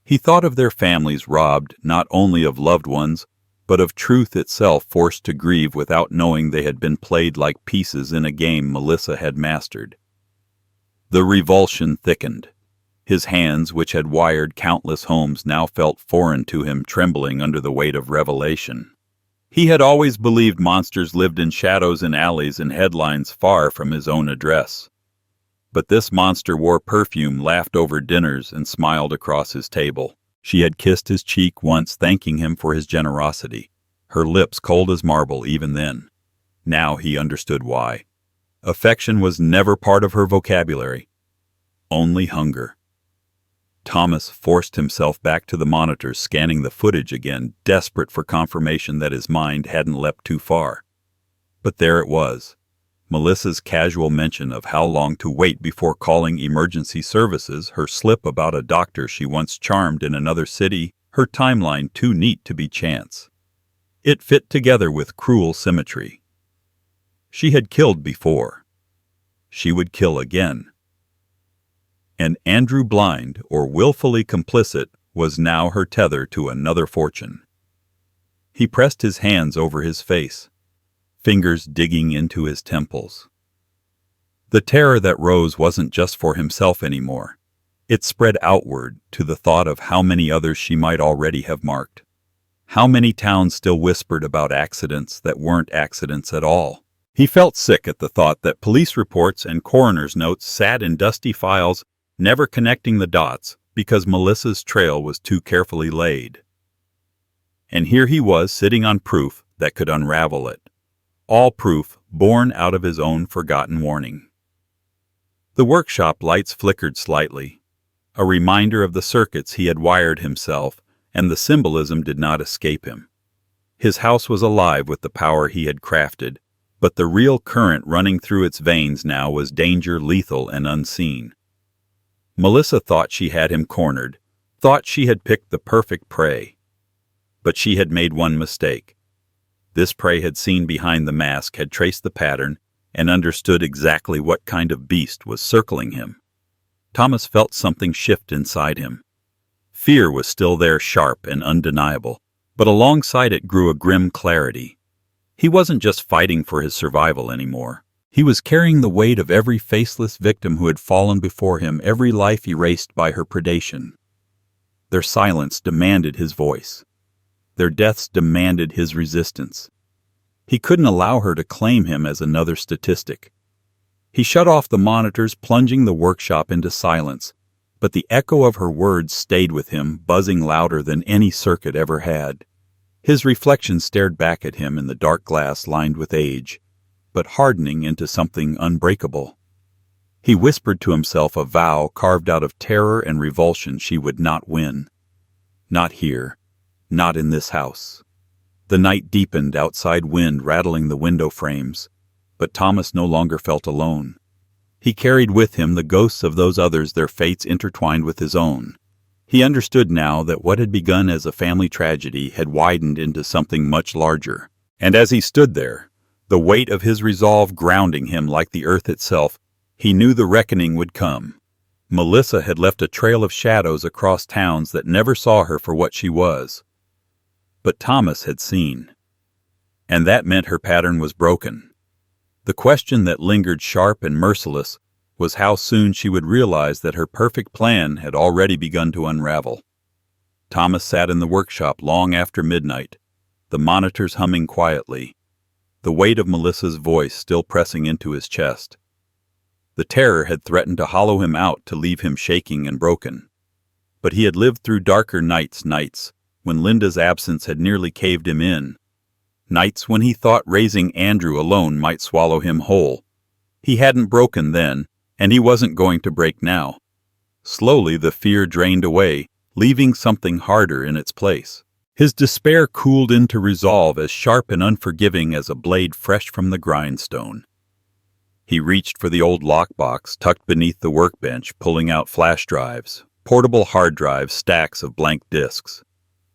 He thought of their families robbed not only of loved ones, but of truth itself, forced to grieve without knowing they had been played like pieces in a game Melissa had mastered. The revulsion thickened. His hands, which had wired countless homes, now felt foreign to him, trembling under the weight of revelation. He had always believed monsters lived in shadows in alleys and headlines far from his own address. But this monster wore perfume, laughed over dinners, and smiled across his table. She had kissed his cheek once, thanking him for his generosity, her lips cold as marble even then. Now he understood why. Affection was never part of her vocabulary. Only hunger. Thomas forced himself back to the monitor, scanning the footage again, desperate for confirmation that his mind hadn't leapt too far. But there it was. Melissa's casual mention of how long to wait before calling emergency services, her slip about a doctor she once charmed in another city, her timeline too neat to be chance. It fit together with cruel symmetry. She had killed before. She would kill again. And Andrew, blind or willfully complicit, was now her tether to another fortune. He pressed his hands over his face, fingers digging into his temples. The terror that rose wasn't just for himself anymore. It spread outward to the thought of how many others she might already have marked. How many towns still whispered about accidents that weren't accidents at all. He felt sick at the thought that police reports and coroner's notes sat in dusty files, never connecting the dots because Melissa's trail was too carefully laid. And here he was, sitting on proof that could unravel it. All proof born out of his own forgotten warning. The workshop lights flickered slightly, a reminder of the circuits he had wired himself, and the symbolism did not escape him. His house was alive with the power he had crafted, but the real current running through its veins now was danger lethal and unseen. Melissa thought she had him cornered, thought she had picked the perfect prey. But she had made one mistake. This prey had seen behind the mask, had traced the pattern, and understood exactly what kind of beast was circling him. Thomas felt something shift inside him. Fear was still there, sharp and undeniable, but alongside it grew a grim clarity. He wasn't just fighting for his survival anymore. He was carrying the weight of every faceless victim who had fallen before him, every life erased by her predation. Their silence demanded his voice. Their deaths demanded his resistance. He couldn't allow her to claim him as another statistic. He shut off the monitors, plunging the workshop into silence, but the echo of her words stayed with him, buzzing louder than any circuit ever had. His reflection stared back at him in the dark glass lined with age, but hardening into something unbreakable. He whispered to himself a vow carved out of terror and revulsion she would not win. Not here. Not in this house. The night deepened, outside wind rattling the window frames, but Thomas no longer felt alone. He carried with him the ghosts of those others, their fates intertwined with his own. He understood now that what had begun as a family tragedy had widened into something much larger. And as he stood there, the weight of his resolve grounding him like the earth itself, he knew the reckoning would come. Melissa had left a trail of shadows across towns that never saw her for what she was. But Thomas had seen. And that meant her pattern was broken. The question that lingered sharp and merciless was how soon she would realize that her perfect plan had already begun to unravel. Thomas sat in the workshop long after midnight, the monitors humming quietly, the weight of Melissa's voice still pressing into his chest. The terror had threatened to hollow him out, to leave him shaking and broken. But he had lived through darker nights when Linda's absence had nearly caved him in, nights when he thought raising Andrew alone might swallow him whole. He hadn't broken then, and he wasn't going to break now. Slowly the fear drained away, leaving something harder in its place. His despair cooled into resolve, as sharp and unforgiving as a blade fresh from the grindstone. He reached for the old lockbox tucked beneath the workbench, pulling out flash drives, portable hard drives, stacks of blank disks.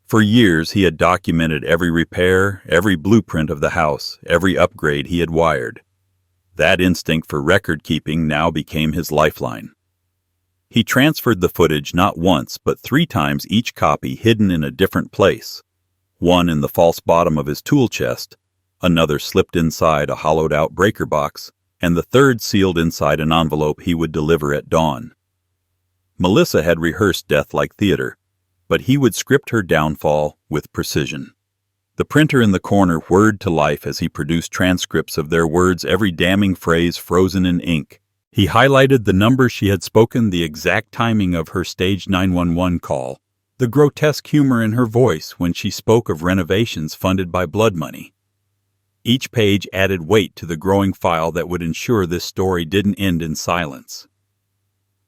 For years he had documented every repair, every blueprint of the house, every upgrade he had wired. That instinct for record-keeping now became his lifeline. He transferred the footage not once but 3 times, each copy hidden in a different place. One in the false bottom of his tool chest, another slipped inside a hollowed-out breaker box, and the third sealed inside an envelope he would deliver at dawn. Melissa had rehearsed death like theater, but he would script her downfall with precision. The printer in the corner whirred to life as he produced transcripts of their words, every damning phrase frozen in ink. He highlighted the number she had spoken, the exact timing of her staged 911 call, the grotesque humor in her voice when she spoke of renovations funded by blood money. Each page added weight to the growing file that would ensure this story didn't end in silence.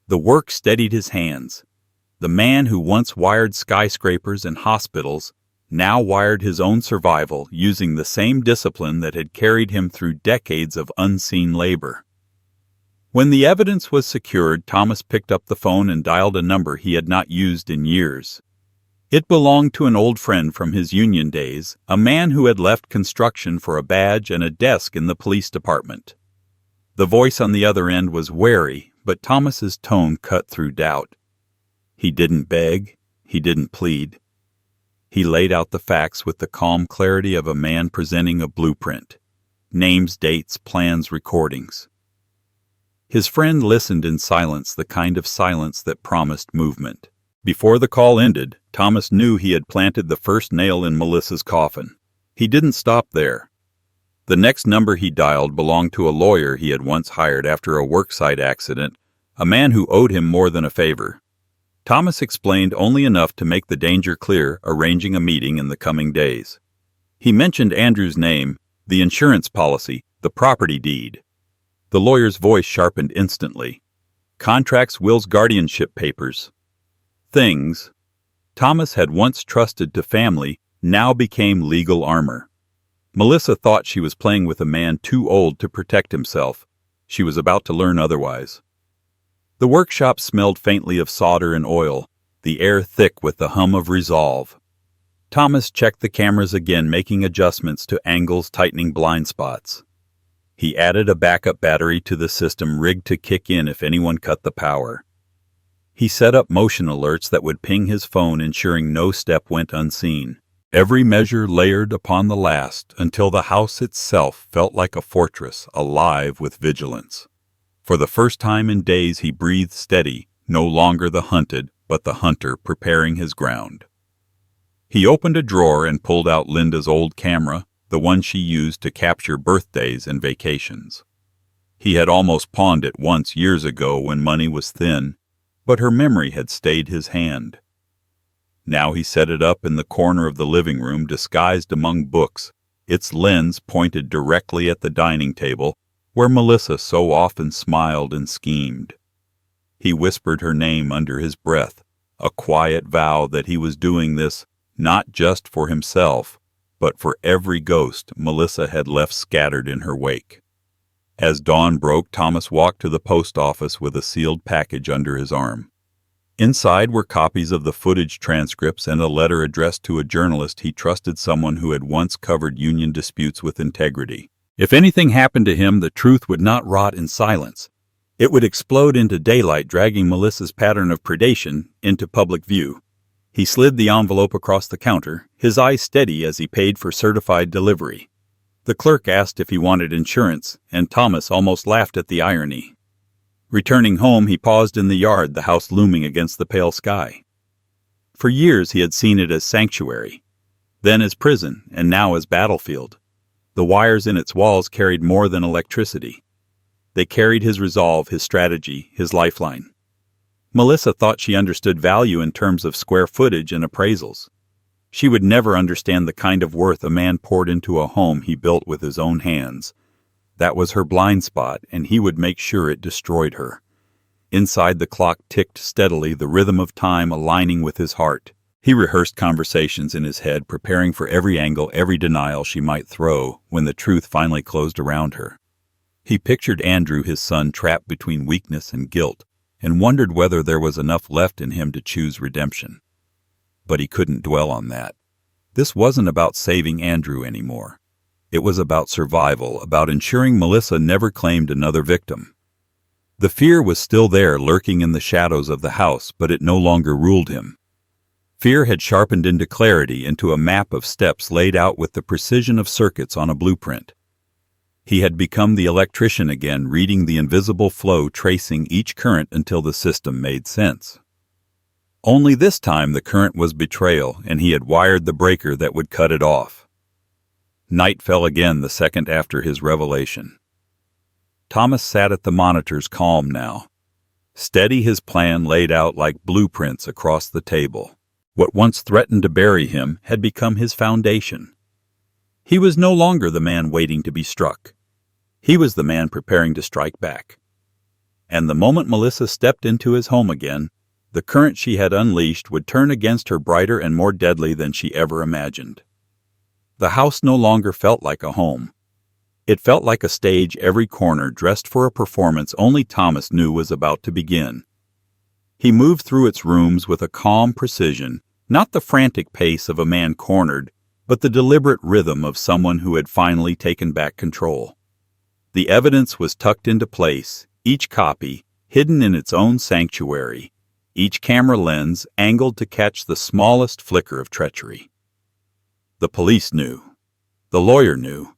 The work steadied his hands. The man who once wired skyscrapers and hospitals now wired his own survival using the same discipline that had carried him through decades of unseen labor. When the evidence was secured, Thomas picked up the phone and dialed a number he had not used in years. It belonged to an old friend from his union days, a man who had left construction for a badge and a desk in the police department. The voice on the other end was wary, but Thomas's tone cut through doubt. He didn't beg, he didn't plead. He laid out the facts with the calm clarity of a man presenting a blueprint. Names, dates, plans, recordings. His friend listened in silence, the kind of silence that promised movement. Before the call ended, Thomas knew he had planted the first nail in Melissa's coffin. He didn't stop there. The next number he dialed belonged to a lawyer he had once hired after a worksite accident, a man who owed him more than a favor. Thomas explained only enough to make the danger clear, arranging a meeting in the coming days. He mentioned Andrew's name, the insurance policy, the property deed. The lawyer's voice sharpened instantly. Contracts, wills, guardianship papers. Things Thomas had once trusted to family now became legal armor. Melissa thought she was playing with a man too old to protect himself. She was about to learn otherwise. The workshop smelled faintly of solder and oil, the air thick with the hum of resolve. Thomas checked the cameras again, making adjustments to angles, tightening blind spots. He added a backup battery to the system, rigged to kick in if anyone cut the power. He set up motion alerts that would ping his phone, ensuring no step went unseen. Every measure layered upon the last, until the house itself felt like a fortress, alive with vigilance. For the first time in days he breathed steady, no longer the hunted, but the hunter preparing his ground. He opened a drawer and pulled out Linda's old camera, the one she used to capture birthdays and vacations. He had almost pawned it once years ago when money was thin, but her memory had stayed his hand. Now he set it up in the corner of the living room, disguised among books, its lens pointed directly at the dining table, where Melissa so often smiled and schemed. He whispered her name under his breath, a quiet vow that he was doing this not just for himself, but for every ghost Melissa had left scattered in her wake. As dawn broke, Thomas walked to the post office with a sealed package under his arm. Inside were copies of the footage transcripts and a letter addressed to a journalist he trusted, someone who had once covered union disputes with integrity. If anything happened to him, the truth would not rot in silence. It would explode into daylight, dragging Melissa's pattern of predation into public view. He slid the envelope across the counter, his eyes steady as he paid for certified delivery. The clerk asked if he wanted insurance, and Thomas almost laughed at the irony. Returning home, he paused in the yard, the house looming against the pale sky. For years he had seen it as sanctuary, then as prison, and now as battlefield. The wires in its walls carried more than electricity. They carried his resolve, his strategy, his lifeline. Melissa thought she understood value in terms of square footage and appraisals. She would never understand the kind of worth a man poured into a home he built with his own hands. That was her blind spot, and he would make sure it destroyed her. Inside, the clock ticked steadily, the rhythm of time aligning with his heart. He rehearsed conversations in his head, preparing for every angle, every denial she might throw when the truth finally closed around her. He pictured Andrew, his son, trapped between weakness and guilt, and wondered whether there was enough left in him to choose redemption. But he couldn't dwell on that. This wasn't about saving Andrew anymore. It was about survival, about ensuring Melissa never claimed another victim. The fear was still there, lurking in the shadows of the house, but it no longer ruled him. Fear had sharpened into clarity, into a map of steps laid out with the precision of circuits on a blueprint. He had become the electrician again, reading the invisible flow, tracing each current until the system made sense. Only this time the current was betrayal, and he had wired the breaker that would cut it off. Night fell again the second after his revelation. Thomas sat at the monitors, calm now. Steady, his plan laid out like blueprints across the table. What once threatened to bury him had become his foundation. He was no longer the man waiting to be struck. He was the man preparing to strike back. And the moment Melissa stepped into his home again, the current she had unleashed would turn against her brighter and more deadly than she ever imagined. The house no longer felt like a home. It felt like a stage, every corner dressed for a performance only Thomas knew was about to begin. He moved through its rooms with a calm precision, not the frantic pace of a man cornered, but the deliberate rhythm of someone who had finally taken back control. The evidence was tucked into place, each copy hidden in its own sanctuary, each camera lens angled to catch the smallest flicker of treachery. The police knew. The lawyer knew.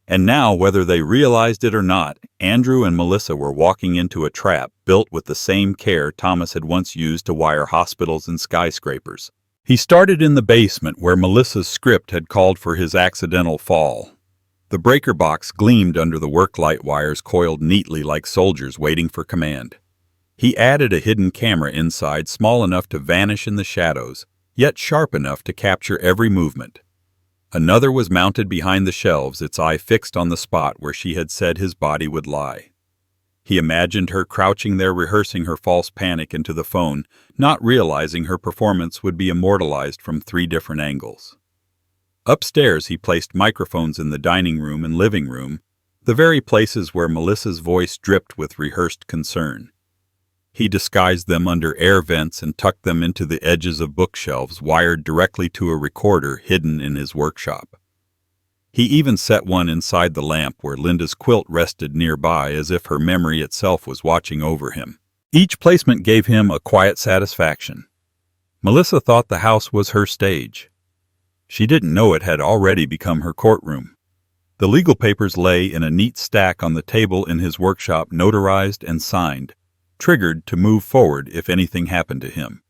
And now, whether they realized it or not, Andrew and Melissa were walking into a trap built with the same care Thomas had once used to wire hospitals and skyscrapers. He started in the basement where Melissa's script had called for his accidental fall. The breaker box gleamed under the work light wires coiled neatly like soldiers waiting for command. He added a hidden camera inside, small enough to vanish in the shadows, yet sharp enough to capture every movement. Another was mounted behind the shelves, its eye fixed on the spot where she had said his body would lie. He imagined her crouching there, rehearsing her false panic into the phone, not realizing her performance would be immortalized from 3 different angles. Upstairs, he placed microphones in the dining room and living room, the very places where Melissa's voice dripped with rehearsed concern. He disguised them under air vents and tucked them into the edges of bookshelves wired directly to a recorder hidden in his workshop. He even set one inside the lamp where Linda's quilt rested nearby, as if her memory itself was watching over him. Each placement gave him a quiet satisfaction. Melissa thought the house was her stage. She didn't know it had already become her courtroom. The legal papers lay in a neat stack on the table in his workshop, notarized and signed, triggered to move forward if anything happened to him.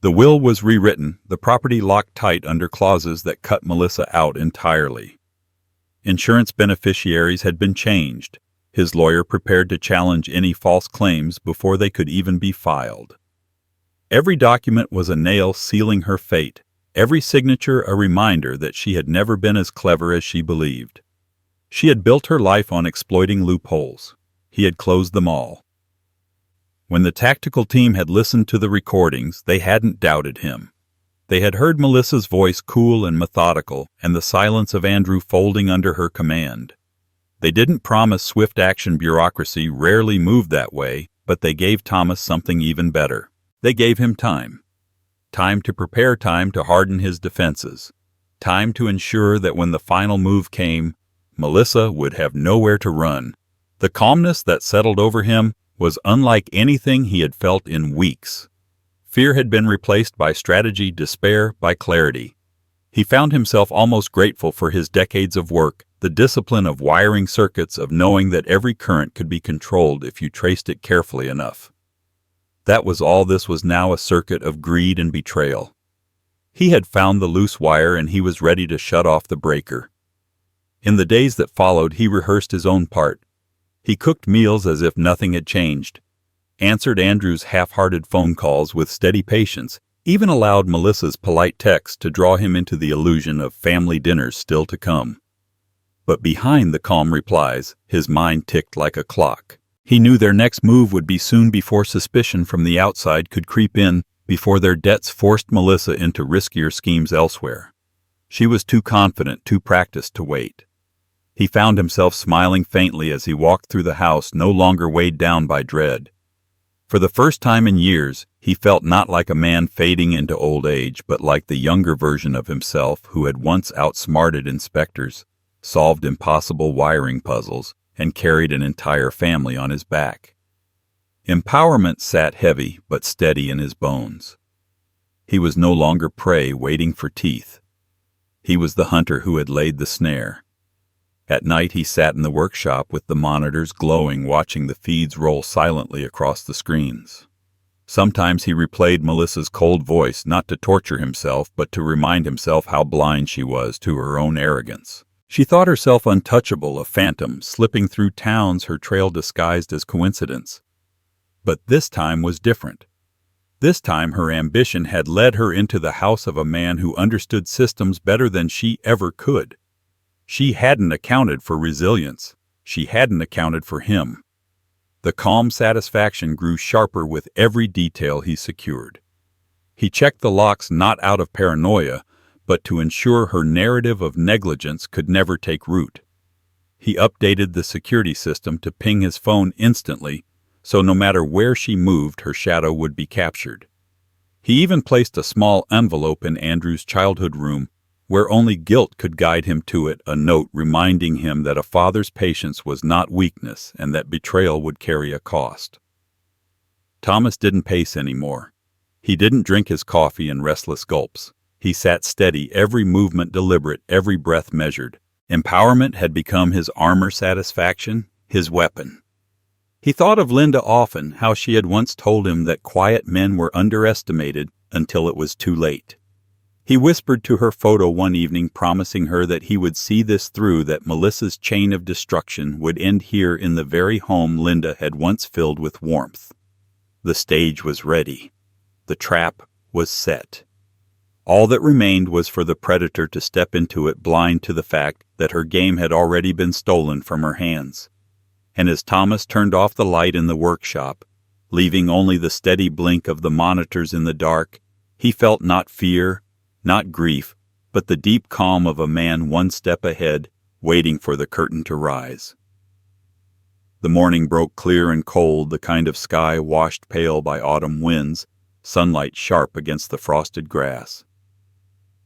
The will was rewritten, the property locked tight under clauses that cut Melissa out entirely. Insurance beneficiaries had been changed, his lawyer prepared to challenge any false claims before they could even be filed. Every document was a nail sealing her fate, every signature a reminder that she had never been as clever as she believed. She had built her life on exploiting loopholes. He had closed them all. When the tactical team had listened to the recordings, they hadn't doubted him. They had heard Melissa's voice cool and methodical, and the silence of Andrew folding under her command. They didn't promise swift action. Bureaucracy rarely moved that way, but they gave Thomas something even better. They gave him time. Time to prepare, time to harden his defenses. Time to ensure that when the final move came, Melissa would have nowhere to run. The calmness that settled over him was unlike anything he had felt in weeks. Fear had been replaced by strategy, despair by clarity. He found himself almost grateful for his decades of work, the discipline of wiring circuits, of knowing that every current could be controlled if you traced it carefully enough. That was all. This was now a circuit of greed and betrayal. He had found the loose wire and he was ready to shut off the breaker. In the days that followed, he rehearsed his own part. He cooked meals as if nothing had changed, answered Andrew's half-hearted phone calls with steady patience, even allowed Melissa's polite texts to draw him into the illusion of family dinners still to come. But behind the calm replies, his mind ticked like a clock. He knew their next move would be soon, before suspicion from the outside could creep in, before their debts forced Melissa into riskier schemes elsewhere. She was too confident, too practiced to wait. He found himself smiling faintly as he walked through the house, no longer weighed down by dread. For the first time in years, he felt not like a man fading into old age, but like the younger version of himself who had once outsmarted inspectors, solved impossible wiring puzzles, and carried an entire family on his back. Empowerment sat heavy but steady in his bones. He was no longer prey waiting for teeth. He was the hunter who had laid the snare. At night he sat in the workshop with the monitors glowing, watching the feeds roll silently across the screens. Sometimes he replayed Melissa's cold voice, not to torture himself, but to remind himself how blind she was to her own arrogance. She thought herself untouchable, a phantom, slipping through towns, her trail disguised as coincidence. But this time was different. This time her ambition had led her into the house of a man who understood systems better than she ever could. She hadn't accounted for resilience. She hadn't accounted for him. The calm satisfaction grew sharper with every detail he secured. He checked the locks not out of paranoia, but to ensure her narrative of negligence could never take root. He updated the security system to ping his phone instantly, so no matter where she moved, her shadow would be captured. He even placed a small envelope in Andrew's childhood room, where only guilt could guide him to it, a note reminding him that a father's patience was not weakness and that betrayal would carry a cost. Thomas didn't pace anymore. He didn't drink his coffee in restless gulps. He sat steady, every movement deliberate, every breath measured. Empowerment had become his armor, satisfaction his weapon. He thought of Linda often, how she had once told him that quiet men were underestimated until it was too late. He whispered to her photo one evening, promising her that he would see this through, that Melissa's chain of destruction would end here in the very home Linda had once filled with warmth. The stage was ready. The trap was set. All that remained was for the predator to step into it, blind to the fact that her game had already been stolen from her hands. And as Thomas turned off the light in the workshop, leaving only the steady blink of the monitors in the dark, he felt not fear, not grief, but the deep calm of a man one step ahead, waiting for the curtain to rise. The morning broke clear and cold, the kind of sky washed pale by autumn winds, sunlight sharp against the frosted grass.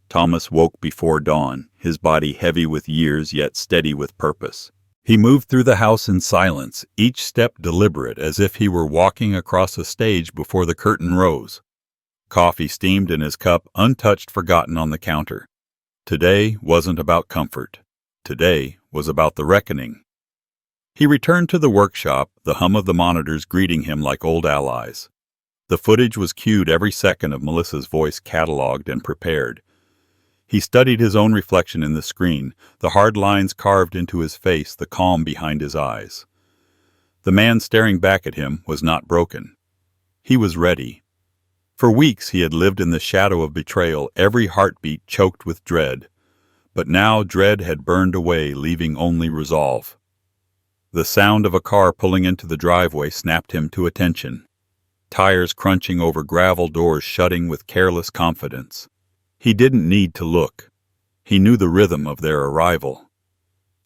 Thomas woke before dawn, his body heavy with years yet steady with purpose. He moved through the house in silence, each step deliberate, as if he were walking across a stage before the curtain rose. Coffee steamed in his cup, untouched, forgotten on the counter. Today wasn't about comfort. Today was about the reckoning. He returned to the workshop, the hum of the monitors greeting him like old allies. The footage was cued, every second of Melissa's voice catalogued and prepared. He studied his own reflection in the screen, the hard lines carved into his face, the calm behind his eyes. The man staring back at him was not broken. He was ready. For weeks he had lived in the shadow of betrayal, every heartbeat choked with dread. But now dread had burned away, leaving only resolve. The sound of a car pulling into the driveway snapped him to attention. Tires crunching over gravel, doors shutting with careless confidence. He didn't need to look. He knew the rhythm of their arrival.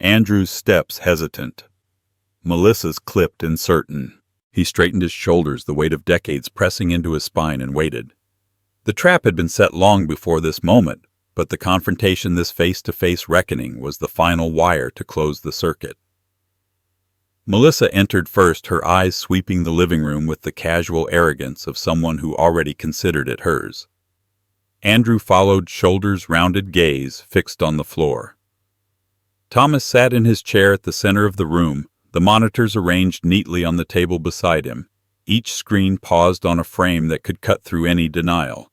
Andrew's steps hesitant. Melissa's clipped and certain. He straightened his shoulders, the weight of decades pressing into his spine, and waited. The trap had been set long before this moment, but the confrontation, this face-to-face reckoning, was the final wire to close the circuit. Melissa entered first, her eyes sweeping the living room with the casual arrogance of someone who already considered it hers. Andrew followed, shoulders rounded, gaze fixed on the floor. Thomas sat in his chair at the center of the room, the monitors arranged neatly on the table beside him, each screen paused on a frame that could cut through any denial.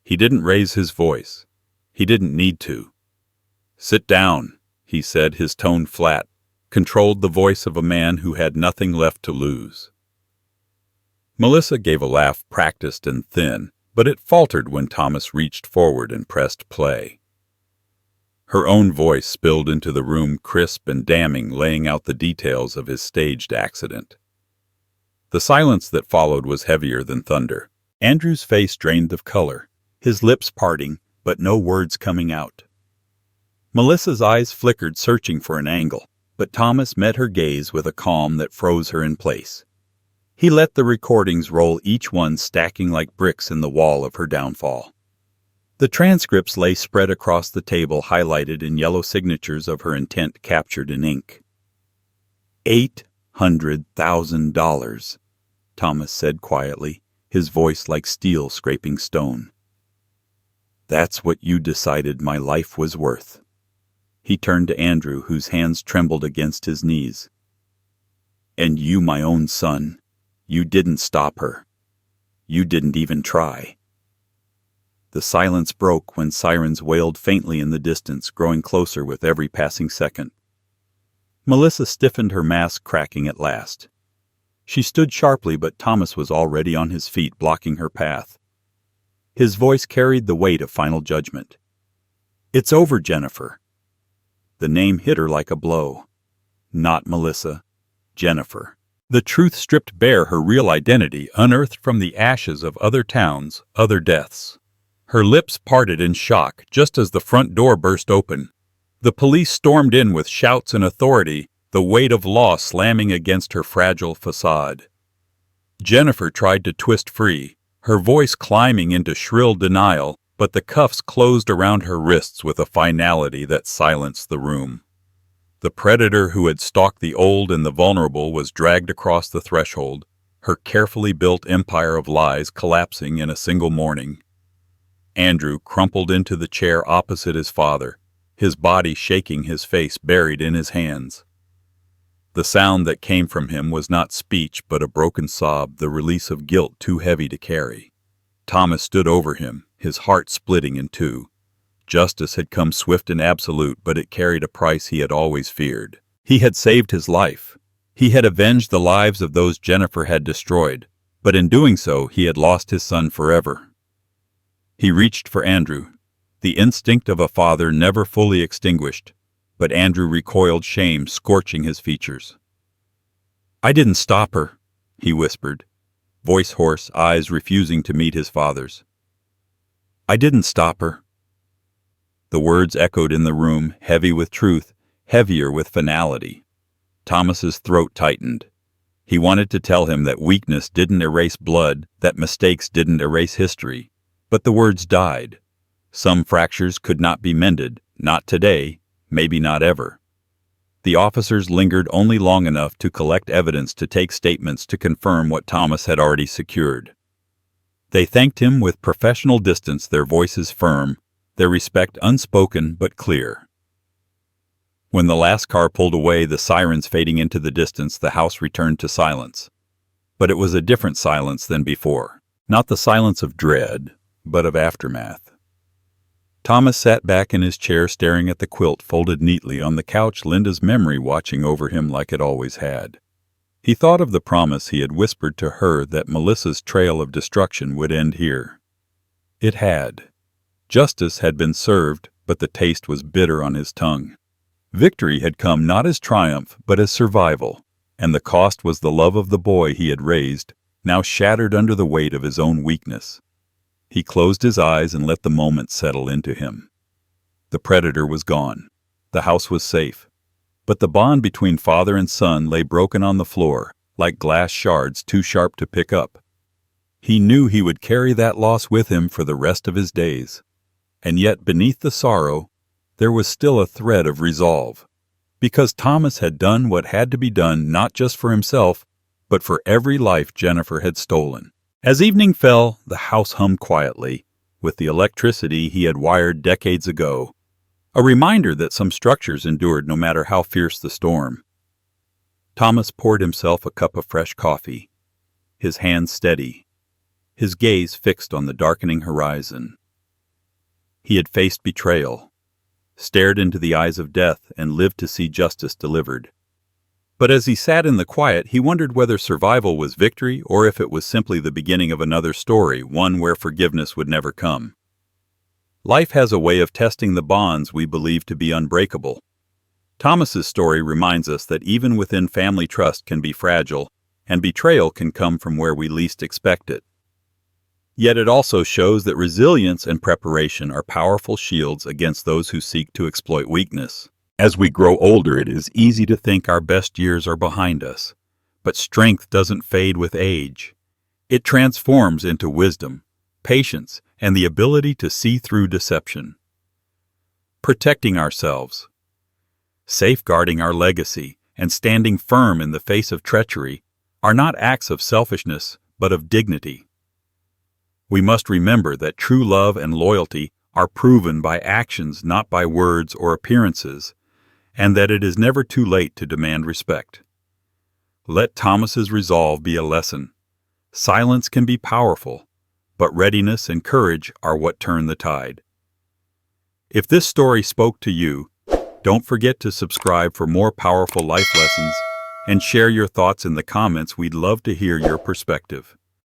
He didn't raise his voice. He didn't need to. "Sit down," he said, his tone flat, controlled, the voice of a man who had nothing left to lose. Melissa gave a laugh, practiced and thin, but it faltered when Thomas reached forward and pressed play. Her own voice spilled into the room, crisp and damning, laying out the details of his staged accident. The silence that followed was heavier than thunder. Andrew's face drained of color, his lips parting, but no words coming out. Melissa's eyes flickered, searching for an angle, but Thomas met her gaze with a calm that froze her in place. He let the recordings roll, each one stacking like bricks in the wall of her downfall. The transcripts lay spread across the table, highlighted in yellow signatures of her intent captured in ink. $800,000, Thomas said quietly, his voice like steel scraping stone. "That's what you decided my life was worth." He turned to Andrew, whose hands trembled against his knees. "And you, my own son, you didn't stop her. You didn't even try." The silence broke when sirens wailed faintly in the distance, growing closer with every passing second. Melissa stiffened, her mask cracking at last. She stood sharply, but Thomas was already on his feet, blocking her path. His voice carried the weight of final judgment. "It's over, Jennifer." The name hit her like a blow. Not Melissa, Jennifer. The truth stripped bare, her real identity unearthed from the ashes of other towns, other deaths. Her lips parted in shock just as the front door burst open. The police stormed in with shouts and authority, the weight of law slamming against her fragile facade. Jennifer tried to twist free, her voice climbing into shrill denial, but the cuffs closed around her wrists with a finality that silenced the room. The predator who had stalked the old and the vulnerable was dragged across the threshold, her carefully built empire of lies collapsing in a single morning. Andrew crumpled into the chair opposite his father, his body shaking, his face buried in his hands. The sound that came from him was not speech but a broken sob, the release of guilt too heavy to carry. Thomas stood over him, his heart splitting in two. Justice had come swift and absolute, but it carried a price he had always feared. He had saved his life. He had avenged the lives of those Jennifer had destroyed, but in doing so he had lost his son forever. He reached for Andrew, the instinct of a father never fully extinguished, but Andrew recoiled, shame scorching his features. "I didn't stop her," he whispered, voice hoarse, eyes refusing to meet his father's. "I didn't stop her." The words echoed in the room, heavy with truth, heavier with finality. Thomas's throat tightened. He wanted to tell him that weakness didn't erase blood, that mistakes didn't erase history. But the words died. Some fractures could not be mended, not today, maybe not ever. The officers lingered only long enough to collect evidence to take statements to confirm what Thomas had already secured. They thanked him with professional distance, their voices firm, their respect unspoken but clear. When the last car pulled away, the sirens fading into the distance, the house returned to silence. But it was a different silence than before. Not the silence of dread, but of aftermath. Thomas sat back in his chair staring at the quilt folded neatly on the couch, Linda's memory watching over him like it always had. He thought of the promise he had whispered to her that Melissa's trail of destruction would end here. It had. Justice had been served, but the taste was bitter on his tongue. Victory had come not as triumph, but as survival, and the cost was the love of the boy he had raised, now shattered under the weight of his own weakness. He closed his eyes and let the moment settle into him. The predator was gone. The house was safe. But the bond between father and son lay broken on the floor, like glass shards too sharp to pick up. He knew he would carry that loss with him for the rest of his days. And yet beneath the sorrow, there was still a thread of resolve. Because Thomas had done what had to be done not just for himself, but for every life Jennifer had stolen. As evening fell, the house hummed quietly, with the electricity he had wired decades ago, a reminder that some structures endured no matter how fierce the storm. Thomas poured himself a cup of fresh coffee, his hands steady, his gaze fixed on the darkening horizon. He had faced betrayal, stared into the eyes of death, and lived to see justice delivered. But as he sat in the quiet, he wondered whether survival was victory or if it was simply the beginning of another story, one where forgiveness would never come. Life has a way of testing the bonds we believe to be unbreakable. Thomas's story reminds us that even within family, trust can be fragile, and betrayal can come from where we least expect it. Yet it also shows that resilience and preparation are powerful shields against those who seek to exploit weakness. As we grow older, it is easy to think our best years are behind us, but strength doesn't fade with age. It transforms into wisdom, patience, and the ability to see through deception. Protecting ourselves, safeguarding our legacy, and standing firm in the face of treachery are not acts of selfishness, but of dignity. We must remember that true love and loyalty are proven by actions, not by words or appearances, and that it is never too late to demand respect. Let Thomas's resolve be a lesson. Silence can be powerful, but readiness and courage are what turn the tide. If this story spoke to you, don't forget to subscribe for more powerful life lessons and share your thoughts in the comments. We'd love to hear your perspective.